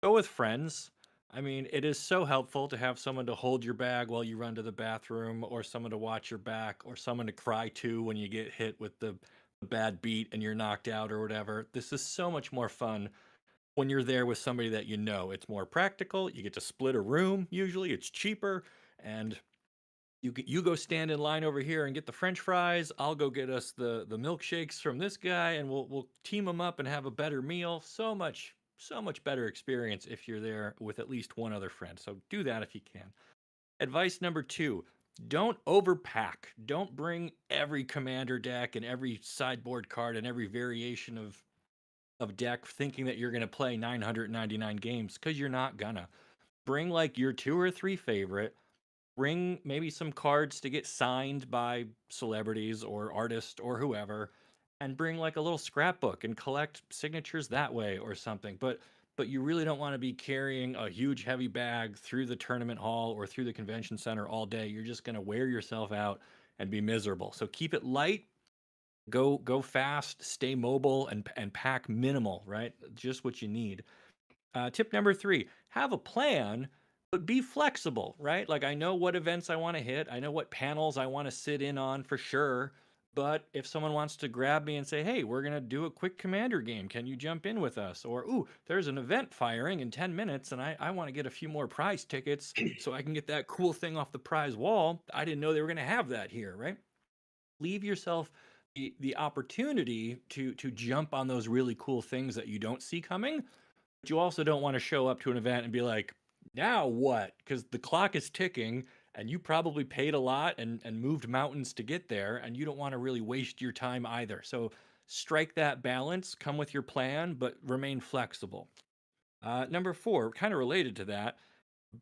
go with friends. I mean, it is so helpful to have someone to hold your bag while you run to the bathroom, or someone to watch your back, or someone to cry to when you get hit with the bad beat and you're knocked out or whatever. This is so much more fun when you're there with somebody that you know. It's more practical. You get to split a room. Usually it's cheaper, and you go stand in line over here and get the French fries. I'll go get us the milkshakes from this guy, and we'll team them up and have a better meal. So much better experience if you're there with at least one other friend. So do that if you can. Advice number 2, don't overpack. Don't bring every commander deck and every sideboard card and every variation of deck thinking that you're going to play 999 games, because you're not gonna. Bring like your 2 or 3 favorite. Bring maybe some cards to get signed by celebrities or artists or whoever, and bring like a little scrapbook and collect signatures that way or something. But you really don't want to be carrying a huge heavy bag through the tournament hall or through the convention center all day. You're just going to wear yourself out and be miserable. So keep it light. Go fast, stay mobile, and pack minimal, right? Just what you need. Tip number 3, have a plan, But be flexible, right? Like I know what events I want to hit. I know what panels I want to sit in on for sure. But if someone wants to grab me and say, hey, we're going to do a quick Commander game, can you jump in with us? Or, ooh, there's an event firing in 10 minutes and I want to get a few more prize tickets so I can get that cool thing off the prize wall. I didn't know they were going to have that here, right? Leave yourself the opportunity to jump on those really cool things that you don't see coming. But you also don't want to show up to an event and be like, now what? Because the clock is ticking and you probably paid a lot and moved mountains to get there, and you don't want to really waste your time either. So strike that balance, come with your plan, but remain flexible. Number 4, kind of related to that,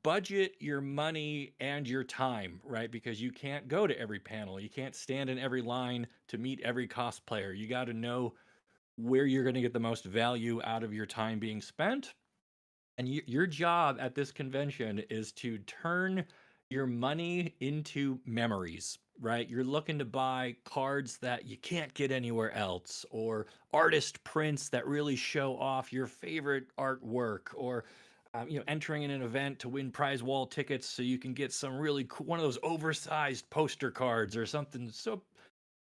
budget your money and your time, right? Because you can't go to every panel. You can't stand in every line to meet every cosplayer. You got to know where you're going to get the most value out of your time being spent. And your job at this convention is to turn your money into memories, right? You're looking to buy cards that you can't get anywhere else, or artist prints that really show off your favorite artwork, or entering in an event to win prize wall tickets so you can get some really cool, one of those oversized poster cards or something. So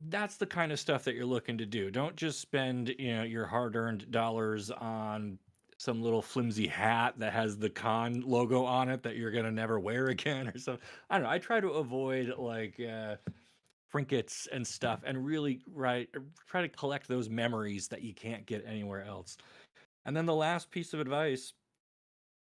that's the kind of stuff that you're looking to do. Don't just spend, your hard-earned dollars on some little flimsy hat that has the con logo on it that you're gonna never wear again or something. I don't know. I try to avoid like trinkets and stuff, and really try to collect those memories that you can't get anywhere else. And then the last piece of advice: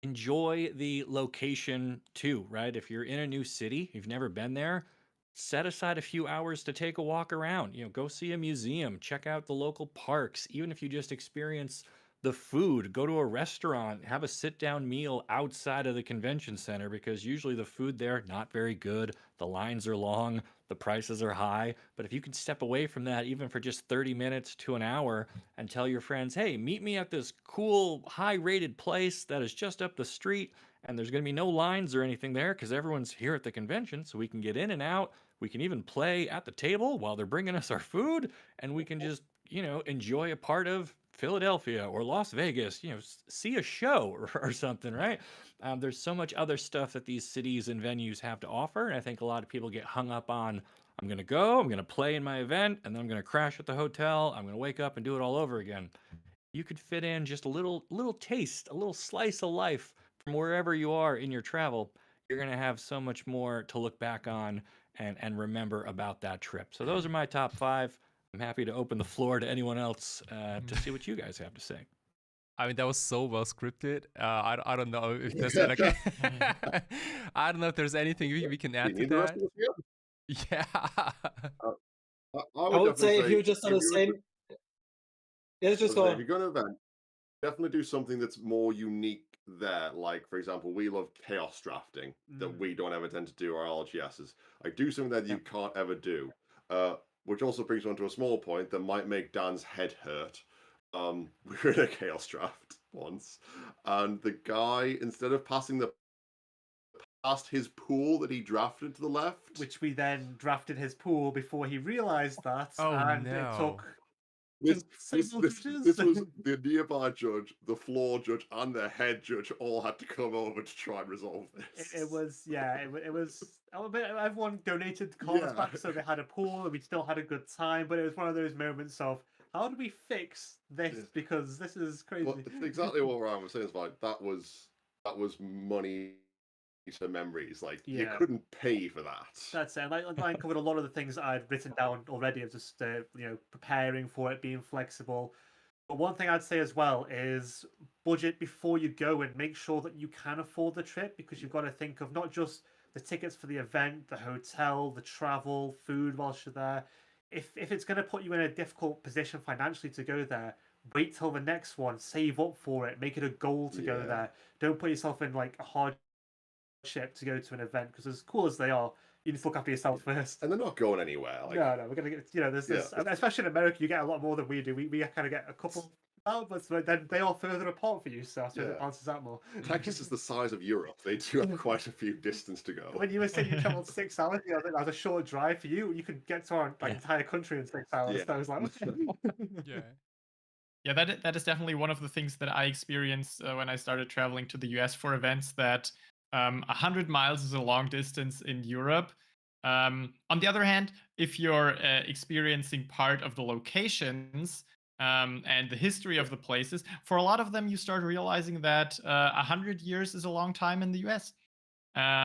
enjoy the location too, right? If you're in a new city, you've never been there, set aside a few hours to take a walk around. Go see a museum, check out the local parks. Even if you just experience the food, go to a restaurant, have a sit down meal outside of the convention center, because usually the food there, not very good. The lines are long, the prices are high. But if you can step away from that, even for just 30 minutes to an hour, and tell your friends, hey, meet me at this cool, high rated place that is just up the street, and there's going to be no lines or anything there because everyone's here at the convention, so we can get in and out. We can even play at the table while they're bringing us our food, and we can just, enjoy a part of Philadelphia or Las Vegas, see a show or something, right? There's so much other stuff that these cities and venues have to offer, and I think a lot of people get hung up on, I'm going to go, I'm going to play in my event, and then I'm going to crash at the hotel. I'm going to wake up and do it all over again. You could fit in just a little taste, a little slice of life from wherever you are in your travel. You're going to have so much more to look back on and remember about that trip. So those are my top 5. I'm happy to open the floor to anyone else to see what you guys have to say. I mean, that was so well scripted. I don't know if there's like I don't know if there's anything we can add to that. Yeah. I would say if you're just on the same. Yeah, just go on. If you're going to event, definitely do something that's more unique there. Like, for example, we love chaos drafting that we don't ever tend to do our LGSs. Like, do something that you can't ever do. Which also brings on to a small point that might make Dan's head hurt. We were in a chaos draft once, and the guy, instead of passing past his pool that he drafted to the left, which we then drafted his pool before he realized that, and no. it took. This was the nearby judge, the floor judge, and the head judge all had to come over to try and resolve this. It was everyone donated cards back, so they had a pool and we still had a good time. But it was one of those moments of, how do we fix this? Because this is crazy. Well, it's exactly what Ryan was saying. It's like that was money to memories. Like you couldn't pay for that. That's it. Like Ryan covered a lot of the things that I'd written down already of just preparing for it, being flexible. But one thing I'd say as well is budget before you go and make sure that you can afford the trip, because you've got to think of not just the tickets for the event, the hotel, the travel, food whilst you're there. If it's going to put you in a difficult position financially to go there, wait till the next one, save up for it, make it a goal to go there. Don't put yourself in like a hardship to go to an event, because as cool as they are, you need to look after yourself first. And they're not going anywhere. Like... No, we're gonna get. There's this, especially in America, you get a lot more than we do. We kind of get a couple. But then they are further apart for you, so I suppose it balances out more. Texas is the size of Europe. They do have quite a few distance to go. When you were saying you travelled 6 hours, that was a short drive for you. You could get to our entire country in 6 hours. So I was like, Yeah, that is definitely one of the things that I experienced when I started traveling to the US for events, that 100 miles is a long distance in Europe. On the other hand, if you're experiencing part of the locations and the history of the places, for a lot of them, you start realizing that 100 years is a long time in the US. I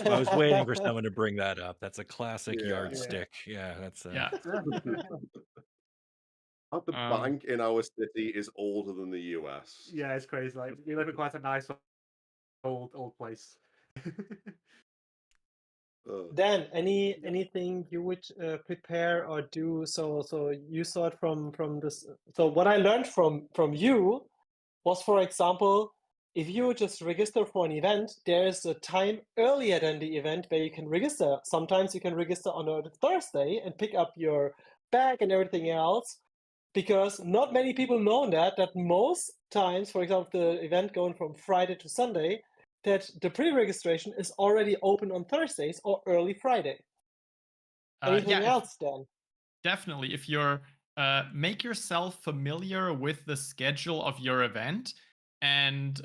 was waiting for someone to bring that up. That's a classic yardstick. Yeah, that's yeah. The bank in our city is older than the US. Yeah, it's crazy. Like we live in quite a nice old place. Dan, anything you would prepare or do? So you saw it from this. So what I learned from you was, for example, if you just register for an event, there is a time earlier than the event where you can register. Sometimes you can register on a Thursday and pick up your bag and everything else, because not many people know that most times, for example, the event going from Friday to Sunday, that the pre-registration is already open on Thursdays or early Friday. Anything else, Dan? Definitely. If you're make yourself familiar with the schedule of your event, and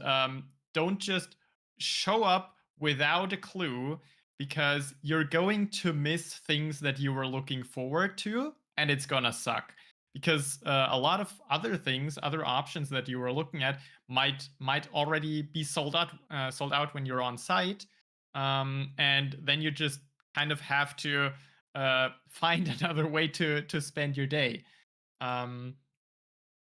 don't just show up without a clue, because you're going to miss things that you were looking forward to, and it's gonna suck. Because a lot of other things, other options that you were looking at, might already be sold out when you're on site, and then you just kind of have to find another way to spend your day.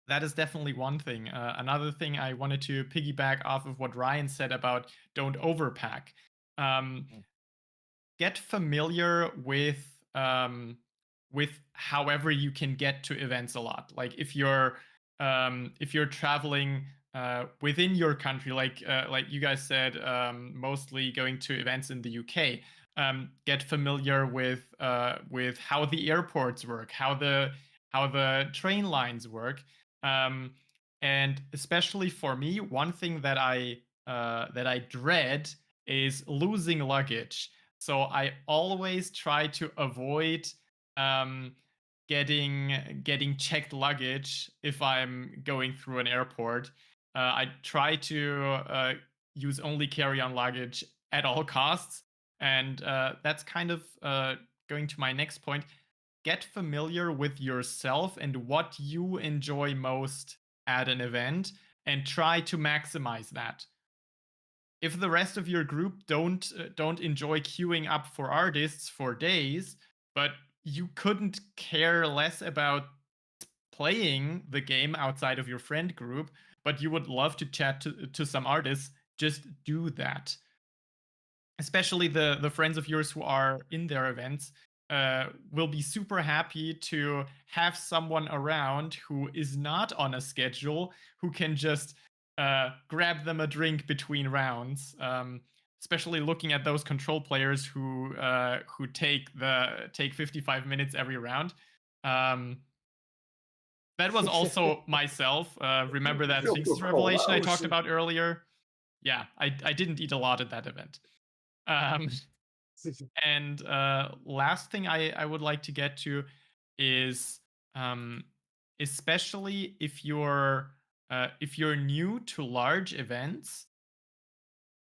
That is definitely one thing. Another thing I wanted to piggyback off of what Ryan said about don't overpack. Get familiar with however you can get to events a lot. Like if you're traveling within your country, like you guys said, mostly going to events in the UK. Get familiar with how the airports work, how the train lines work, and especially for me, one thing that I dread is losing luggage. So I always try to avoid getting checked luggage if I'm going through an airport. I try to use only carry-on luggage at all costs, and that's kind of going to my next point. Get familiar with yourself and what you enjoy most at an event, and try to maximize that. If the rest of your group don't enjoy queuing up for artists for days, but you couldn't care less about playing the game outside of your friend group, but you would love to chat to some artists, just do that. Especially the friends of yours who are in their events will be super happy to have someone around who is not on a schedule, who can just grab them a drink between rounds. Especially looking at those control players who take 55 minutes every round. That was also myself. Remember that Sphinx's Revelation I talked about earlier? Yeah, I didn't eat a lot at that event. And last thing I would like to get to is especially if you're new to large events,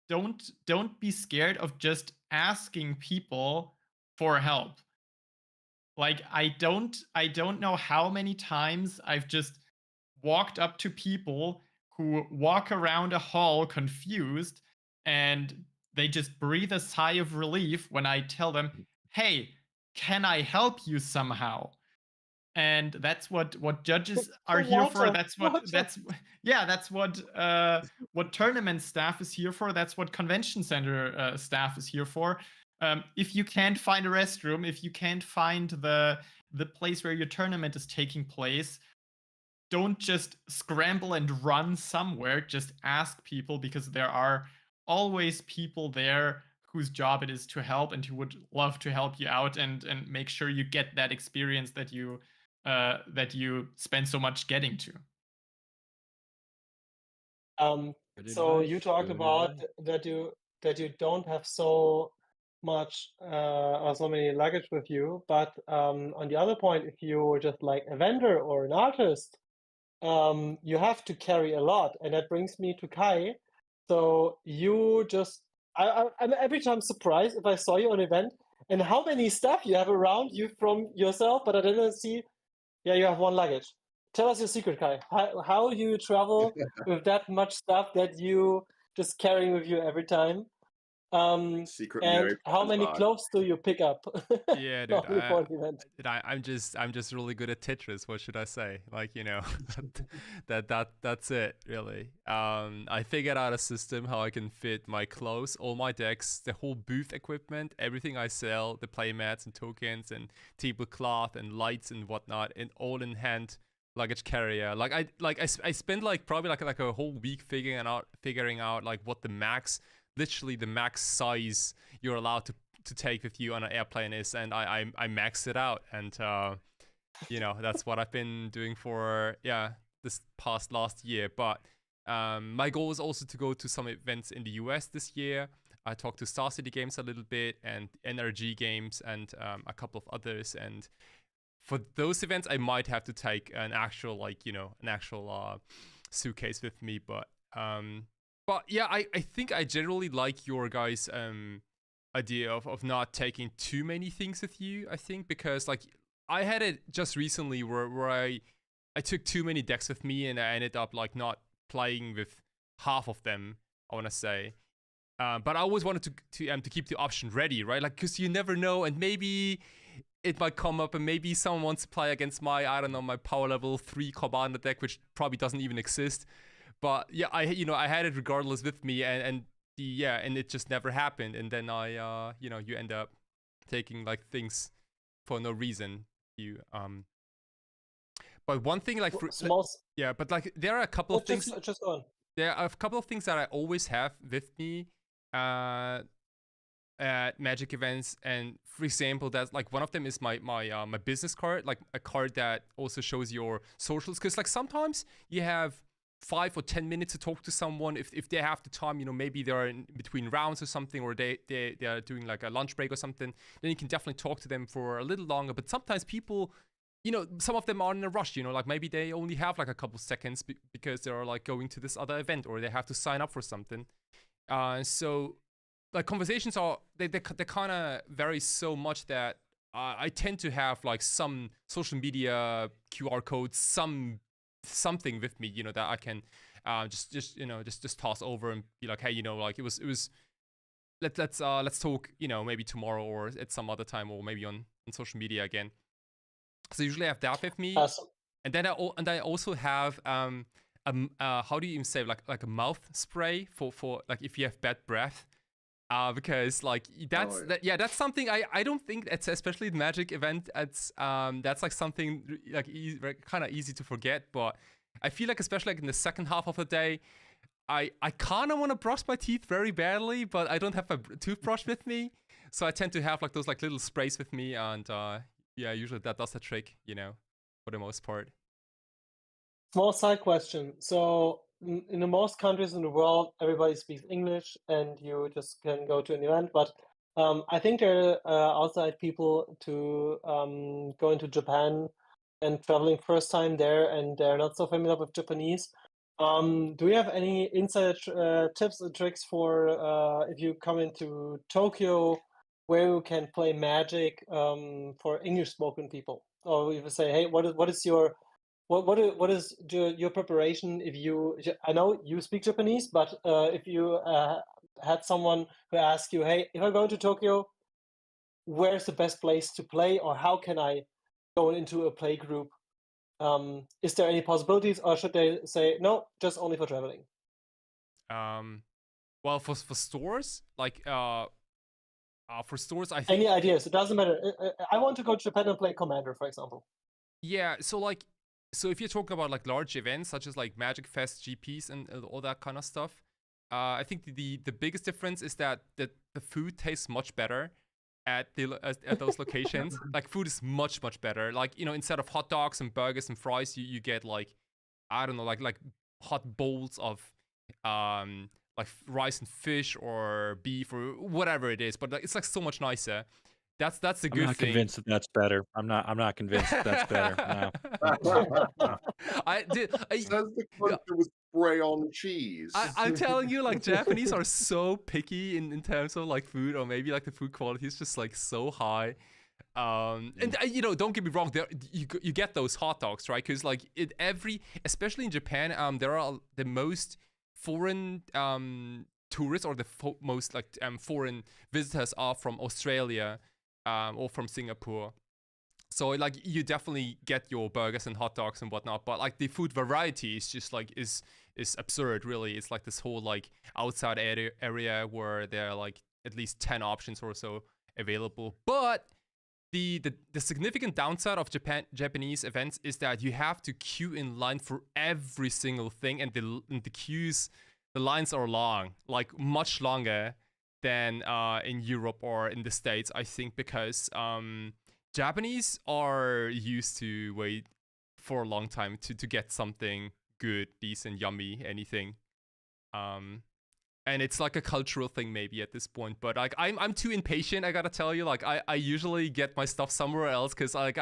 don't be scared of just asking people for help. Like I don't know how many times I've just walked up to people who walk around a hall confused, and they just breathe a sigh of relief when I tell them, "Hey, can I help you somehow?" And that's what judges are here for. That's what tournament staff is here for. That's what convention center staff is here for. If you can't find a restroom, if you can't find the place where your tournament is taking place, don't just scramble and run somewhere. Just ask people, because there are always people there whose job it is to help and who would love to help you out and make sure you get that experience that you spend so much getting to. So you talked about that you don't have so much or so many luggage with you, but on the other point, if you're just like a vendor or an artist, you have to carry a lot, and that brings me to Kai. So you just, I'm every time surprised if I saw you on an event and how many stuff you have around you from yourself, but I didn't see. Yeah, you have one luggage. Tell us your secret, Kai. How you travel with that much stuff that you just carrying with you every time? Secret And Mary how Poppins many bag. clothes do you pick up? Yeah, dude. normally for an event? I'm just really good at Tetris. What should I say? Like, you know, that's it, really. I figured out a system how I can fit my clothes, all my decks, the whole booth equipment, everything I sell, the playmats and tokens and tablecloth and lights and whatnot, and all in hand luggage carrier. I spent like probably like a whole week figuring out like what the max, literally the max size you're allowed to take with you on an airplane is, and I maxed it out, and you know, that's what I've been doing for this past last year. But my goal is also to go to some events in the US this year. I talked to Star City Games a little bit and NRG Games and a couple of others, and for those events I might have to take an actual, like, you know, an actual suitcase with me. But yeah, I think I generally like your guys' idea of not taking too many things with you, I think, because like I had it just recently where I took too many decks with me and I ended up like not playing with half of them, I want to say. But I always wanted to keep the option ready, right? Like, because you never know, and maybe it might come up and maybe someone wants to play against my, I don't know, my power level 3 Commander deck, which probably doesn't even exist. But yeah, I had it regardless with me, and it just never happened. And then you end up taking like things for no reason. But one thing like but like there are a couple of things. Just go on. There are a couple of things that I always have with me at Magic events, and for example, that's like one of them is my business card, like a card that also shows your socials, because like sometimes you have 5 or 10 minutes to talk to someone if they have the time, you know, maybe they're in between rounds or something, or they are doing like a lunch break or something, then you can definitely talk to them for a little longer. But sometimes people, you know, some of them are in a rush, you know, like maybe they only have like a couple seconds because they're like going to this other event or they have to sign up for something. So like conversations are, they kind of vary so much that I tend to have like some social media QR codes, something with me, you know, that I can just toss over and be like, hey, you know, like it was let's talk, you know, maybe tomorrow or at some other time, or maybe on social media again. So usually I have that with me. Awesome. And then I also have how do you even say, like a mouth spray for like if you have bad breath. Because like that's something I don't think it's, especially the Magic event, it's that's like something like kind of easy to forget. But I feel like especially like in the second half of the day, I kind of want to brush my teeth very badly, but I don't have a toothbrush with me, so I tend to have like those like little sprays with me, and usually that does the trick, you know, for the most part. Small side question. So in the most countries in the world, everybody speaks English and you just can go to an event. But I think there are outside people to go into Japan and traveling first time there, and they're not so familiar with Japanese. Do you have any inside tips and tricks for if you come into Tokyo, where you can play Magic for English-spoken people? Or if you say, hey, what is your preparation if you, I know you speak Japanese, but if you had someone who asked you, hey, if I go to Tokyo, where's the best place to play, or how can I go into a play group? Is there any possibilities, or should they say, no, just only for traveling? Well, for stores, like for stores, I think... Any ideas? It doesn't matter. I want to go to Japan and play Commander, for example. Yeah, so if you're talking about like large events such as like Magic Fest, GPs, and all that kind of stuff, I think the biggest difference is that the food tastes much better at those locations. Like food is much better. Like, you know, instead of hot dogs and burgers and fries, you get like, I don't know, like hot bowls of like rice and fish or beef or whatever it is. But like, it's like so much nicer. That's a good thing. I'm not convinced that that's better. I'm not convinced that that's better. No. Says the country with spray on cheese. I'm telling you, like Japanese are so picky in terms of like food, or maybe like the food quality is just like so high. And you know, don't get me wrong, you get those hot dogs, right? Because like especially in Japan, there are the most foreign tourists, or the most like foreign visitors are from Australia, or from Singapore. So like you definitely get your burgers and hot dogs and whatnot, but like the food variety is just like is absurd, really. It's like this whole like outside area where there are like at least 10 options or so available. But the significant downside of Japanese events is that you have to queue in line for every single thing, and the lines are long, like much longer than in Europe or in the States, I think, because Japanese are used to wait for a long time to get something good, decent, yummy, anything. And it's like a cultural thing maybe at this point, but like I'm too impatient, I gotta tell you. Like I usually get my stuff somewhere else, because like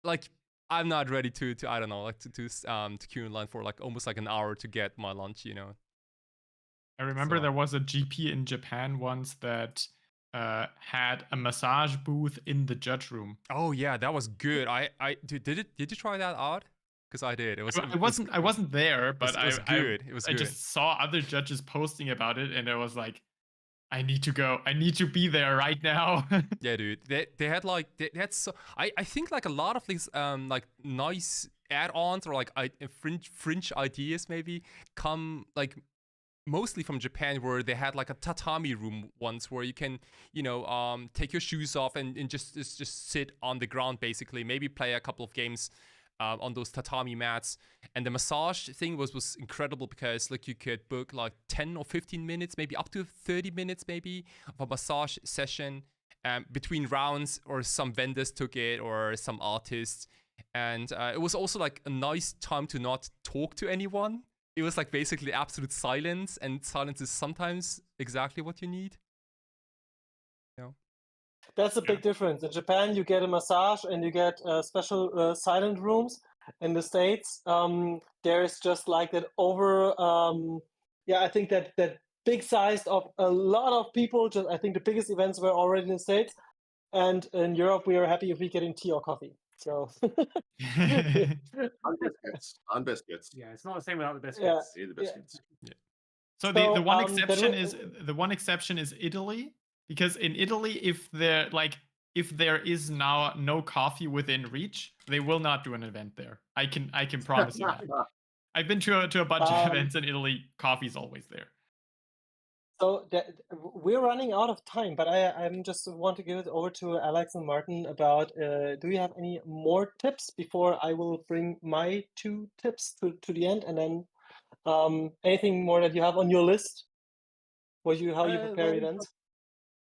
like I'm not ready to I don't know, like to queue in line for like almost like an hour to get my lunch, you know. I remember there was a GP in Japan once that had a massage booth in the judge room. Oh yeah, that was good. Did you try that out? Because I did. I wasn't there, but it was good. It was good. I just saw other judges posting about it, and I was like, I need to go. I need to be there right now. Yeah, dude. They had like they had so I think like a lot of these like nice add-ons, or like fringe ideas maybe come like mostly from Japan, where they had like a tatami room once, where you can, you know, take your shoes off and just sit on the ground, basically, maybe play a couple of games on those tatami mats. And the massage thing was incredible, because like you could book like 10 or 15 minutes, maybe up to 30 minutes maybe of a massage session between rounds, or some vendors took it, or some artists. And it was also like a nice time to not talk to anyone. It was like basically absolute silence, and silence is sometimes exactly what you need. You know? That's a big difference. In Japan, you get a massage and you get special silent rooms. In the States, there is just like that over, I think that big size of a lot of people. Just I think the biggest events were already in the States, and in Europe, we are happy if we get in tea or coffee. So and biscuits. Yeah, it's not the same without the biscuits. See the biscuits. Yeah. So the one exception is Italy, because in Italy, if there is now no coffee within reach, they will not do an event there. I can promise you that. I've been to a bunch of events in Italy. Coffee's always there. So we're running out of time, but I just want to give it over to Alex and Martin about, do you have any more tips before I will bring my 2 tips to the end, and then anything more that you have on your list, how you prepare events?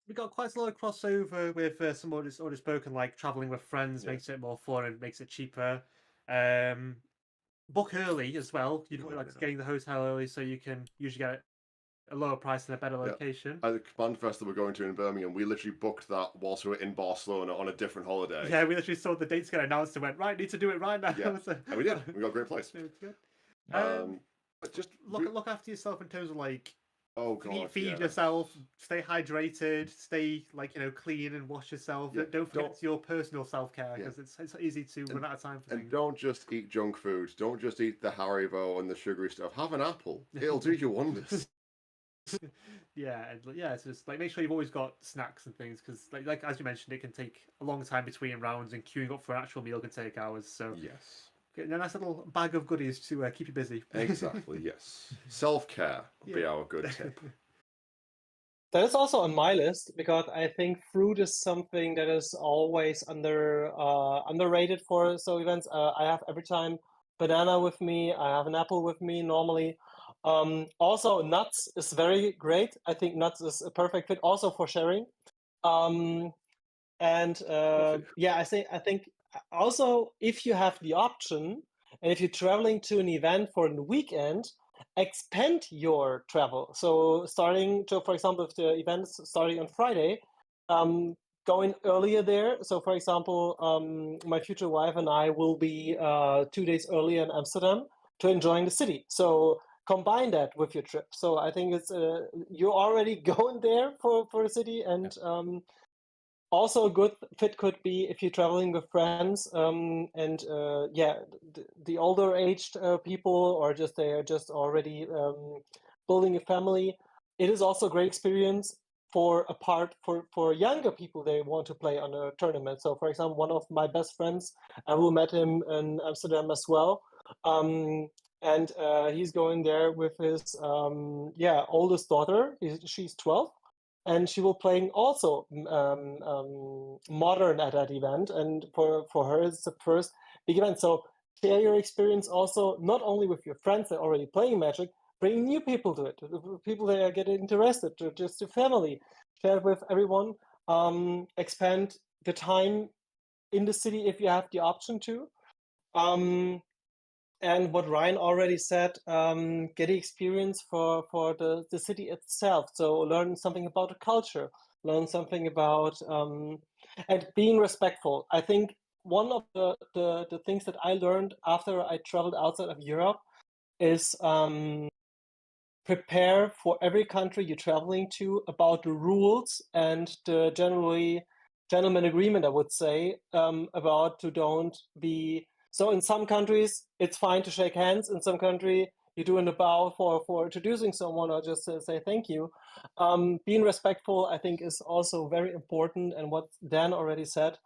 We got quite a lot of crossover with some already spoken, like traveling with friends makes it more fun and makes it cheaper. Book early as well. You know, like getting the hotel early, so you can usually get a lower price and a better location. At the Command Festival we're going to in Birmingham, we literally booked that whilst we were in Barcelona on a different holiday. Yeah, we literally saw the dates get announced and went, right, need to do it right now. Yeah, and we did. We got a great place. It's good. Just look after yourself in terms of like, feed yourself, stay hydrated, stay like, you know, clean and wash yourself. Yeah, don't forget your personal self-care, because it's easy to run out of time for things. And don't just eat junk food. Don't just eat the Haribo and the sugary stuff. Have an apple. It'll do you wonders. It's just like, make sure you've always got snacks and things, because like as you mentioned, it can take a long time between rounds, and queuing up for an actual meal can take hours. So yes, get a nice little bag of goodies to keep you busy. Exactly. Yes, self-care would be our good tip. That is also on my list, because I think fruit is something that is always underrated for events. I have every time banana with me. I have an apple with me normally. Also, nuts is very great. I think nuts is a perfect fit also for sharing. I think also, if you have the option, and if you're traveling to an event for a weekend, expand your travel. So for example, if the event is starting on Friday, going earlier there. So for example, my future wife and I will be 2 days earlier in Amsterdam. to enjoying the city. So combine that with your trip. So I think it's you're already going there for a city, and also a good fit could be if you're traveling with friends, and the older aged people, or just they are just already building a family. It is also a great experience for younger people. They want to play on a tournament. So for example, one of my best friends, I will met him in Amsterdam as well. And he's going there with his oldest daughter. She's 12, and she will playing also modern at that event. And for her, it's the first big event. So share your experience also, not only with your friends that are already playing Magic, bring new people to it, people that are getting interested, to just your family, share it with everyone, expand the time in the city if you have the option to. And what Ryan already said, get the experience for the city itself. So learn something about the culture, learn something about, and being respectful. I think one of the things that I learned after I traveled outside of Europe is prepare for every country you're traveling to about the rules and the gentleman agreement, I would say, about to don't be. So in some countries, it's fine to shake hands. In some country, you do in a bow for introducing someone, or just say thank you. Being respectful, I think, is also very important. And what Dan already said,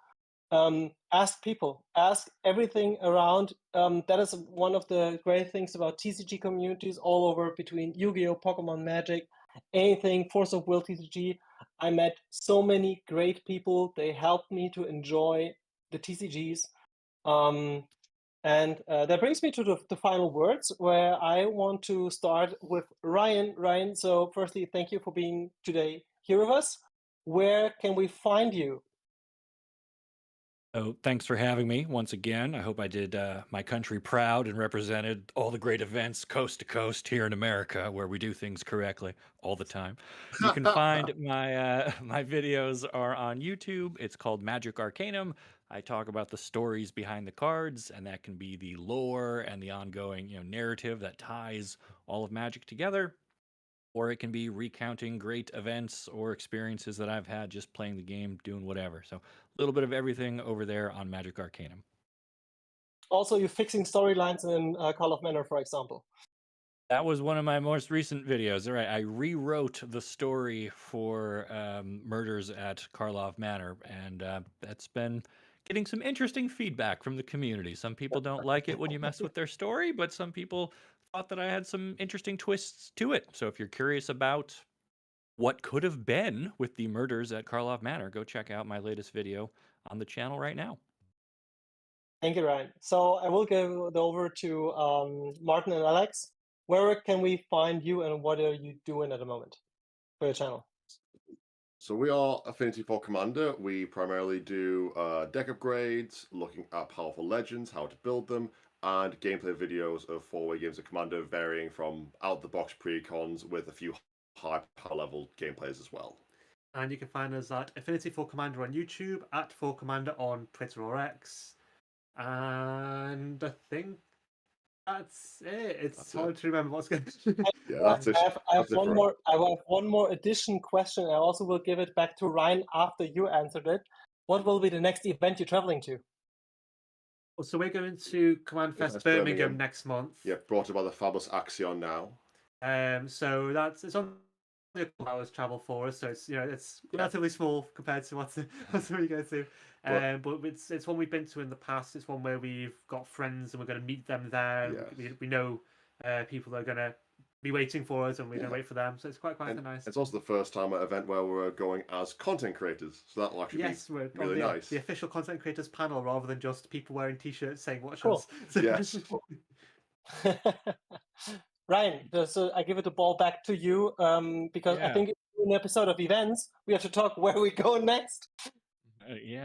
ask people, ask everything around. That is one of the great things about TCG communities all over, between Yu-Gi-Oh, Pokemon, Magic, anything, Force of Will, TCG. I met so many great people. They helped me to enjoy the TCGs. And that brings me to the final words, where I want to start with Ryan. Ryan, so firstly, thank you for being today here with us. Where can we find you? Oh, thanks for having me once again. I hope I did my country proud and represented all the great events coast to coast here in America, where we do things correctly all the time. You can find my videos are on YouTube. It's called Magic Arcanum. I talk about the stories behind the cards, and that can be the lore and the ongoing, narrative that ties all of Magic together. Or it can be recounting great events or experiences that I've had just playing the game, doing whatever. So a little bit of everything over there on Magic Arcanum. Also, you're fixing storylines in Call of Manor, for example. That was one of my most recent videos. All right, I rewrote the story for Murders at Karlov Manor, and that's been getting some interesting feedback from the community. Some people don't like it when you mess with their story, but some people thought that I had some interesting twists to it. So if you're curious about what could have been with the murders at Karlov Manor, go check out my latest video on the channel right now. Thank you, Ryan. So I will give it over to Martin and Alex. Where can we find you, and what are you doing at the moment for your channel? So we are Affinity for Commander. We primarily do deck upgrades, looking at powerful legends, how to build them, and gameplay videos of 4-way games of Commander, varying from out-the-box precons with a few high power level gameplays as well. And you can find us at Affinity for Commander on YouTube, at For Commander on Twitter or X. And I think that's it. It's hard to remember what's going on. Yeah, that's it. I have one more addition question. I also will give it back to Ryan after you answered it. What will be the next event you're traveling to? So we're going to Command Fest Birmingham next month. Yeah, brought about the fabulous Axion now. So it's on a couple hours travel for us, so it's relatively small compared to what's we go to. But it's one we've been to in the past. It's one where we've got friends and we're going to meet them there. Yes. We know people are going to be waiting for us, and we're going to wait for them. So it's quite nice. It's also the first time at an event where we're going as content creators, so that'll actually be really nice. The official content creators panel, rather than just people wearing t-shirts saying "Watch us." Yes. Ryan, so I give it the ball back to you, because I think in an episode of events, we have to talk where we go next.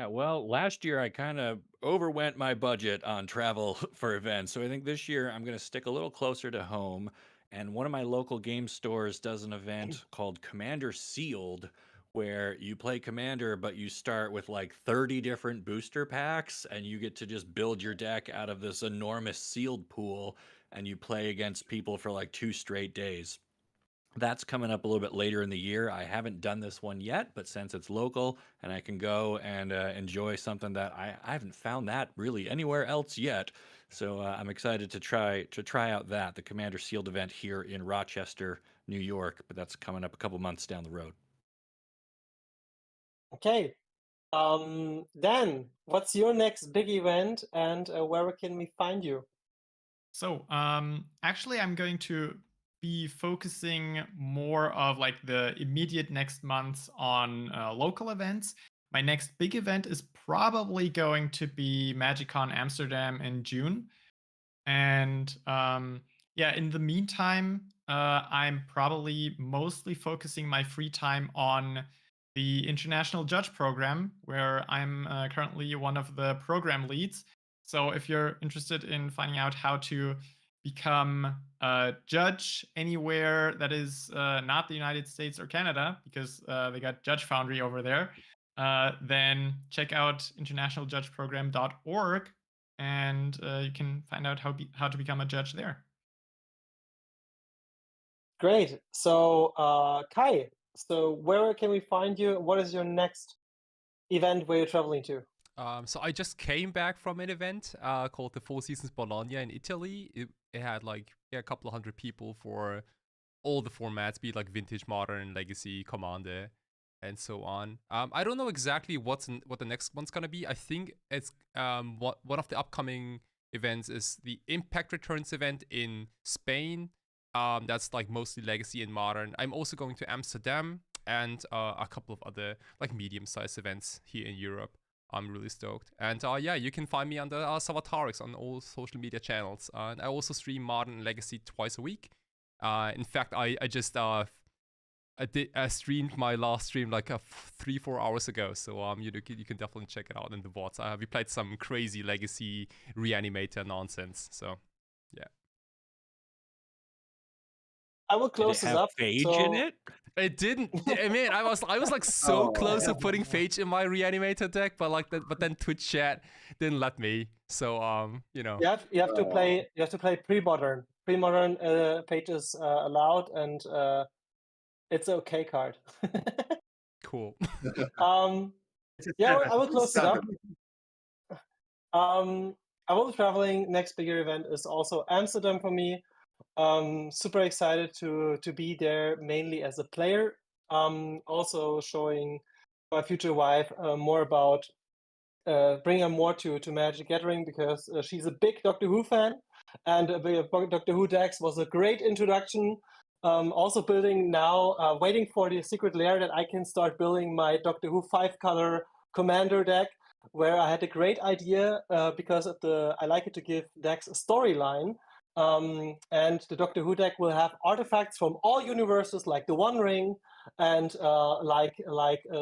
Well, last year I kind of overwent my budget on travel for events. So I think this year I'm going to stick a little closer to home. And one of my local game stores does an event called Commander Sealed, where you play Commander, but you start with like 30 different booster packs, and you get to just build your deck out of this enormous sealed pool. and you play against people for like 2 straight days. That's coming up a little bit later in the year. I haven't done this one yet, but since it's local and I can go and enjoy something that I haven't found that really anywhere else yet, so I'm excited to try out the Commander Sealed event here in Rochester, New York. But that's coming up a couple months down the road. Okay. Dan, what's your next big event, and where can we find you? So, actually, I'm going to be focusing more of like the immediate next months on local events. My next big event is probably going to be MagicCon Amsterdam in June. And yeah, in the meantime, I'm probably mostly focusing my free time on the International Judge Program, where I'm currently one of the program leads. So if you're interested in finding out how to become a judge anywhere that is not the United States or Canada, because they got Judge Foundry over there, then check out internationaljudgeprogram.org, and you can find out how to become a judge there. Great. So, Kai, so where can we find you? What is your next event where you're traveling to? So I just came back from an event called the Four Seasons Bologna in Italy. It had like a couple of hundred people for all the formats, be it like Vintage, Modern, Legacy, Commander, and so on. I don't know exactly what the next one's gonna be. I think it's one of the upcoming events is the Impact Returns event in Spain. That's like mostly Legacy and Modern. I'm also going to Amsterdam and a couple of other like medium-sized events here in Europe. I'm really stoked. And yeah, you can find me under Savatarix on all social media channels. And I also stream Modern and Legacy twice a week. In fact, I just streamed my last stream like 3-4 hours ago. So you can definitely check it out in the VODs. We played some crazy Legacy Reanimator nonsense. So yeah. I will Did close it this have up. Phage So, in it? It didn't. I mean, I was like so close to putting Phage in my Reanimator deck, but then Twitch chat didn't let me. So you know. you have to play pre-modern. Pre-modern page is allowed, and it's an okay card. Cool. Yeah, I will close it up. I will be traveling. Next bigger event is also Amsterdam for me. Super excited to be there, mainly as a player. Also showing my future wife more about bring her more to Magic Gathering, because she's a big Doctor Who fan, and Doctor Who decks was a great introduction. Also building now, waiting for the secret lair that I can start building my Doctor Who 5-color commander deck, where I had a great idea because I like it to give decks a storyline. And the Doctor Who deck will have artifacts from all universes, like the One Ring, and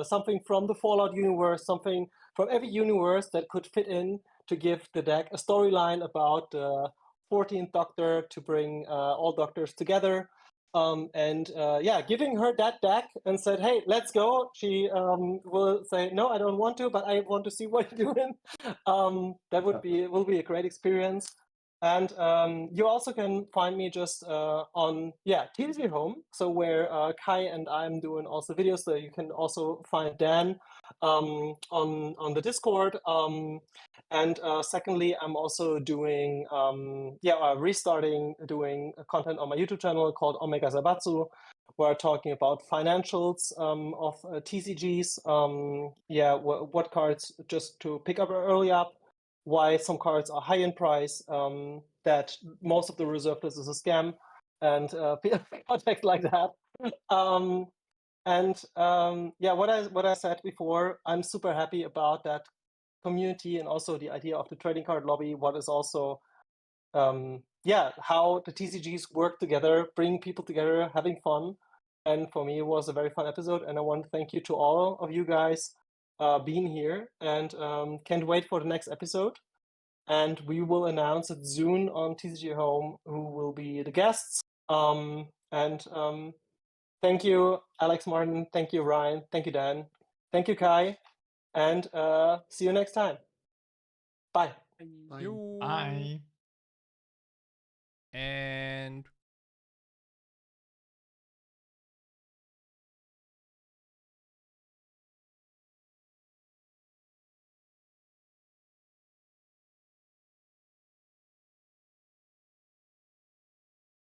something from the Fallout universe, something from every universe that could fit in to give the deck a storyline about the 14th Doctor, to bring all Doctors together. Giving her that deck and said, hey, let's go. She will say, no, I don't want to, but I want to see what you're doing. That will be a great experience. And you also can find me just on TCG Home, so where Kai and I'm doing also videos. So you can also find Dan on the Discord. And secondly, I'm also doing restarting doing content on my YouTube channel called Omega Zabatsu, where I'm talking about financials of TCGs. What cards just to pick up early up, why some cards are high in price, that most of the reserve list is a scam, and projects like that. What I said before, I'm super happy about that community, and also the idea of the trading card lobby. What is also how the TCGs work together, bring people together, having fun. And for me, it was a very fun episode, and I want to thank you to all of you guys being here, and can't wait for the next episode. And we will announce it soon on TCG Home who will be the guests. Thank you, Alex Martin. Thank you, Ryan. Thank you, Dan. Thank you, Kai. And see you next time. Bye. Bye. Bye. and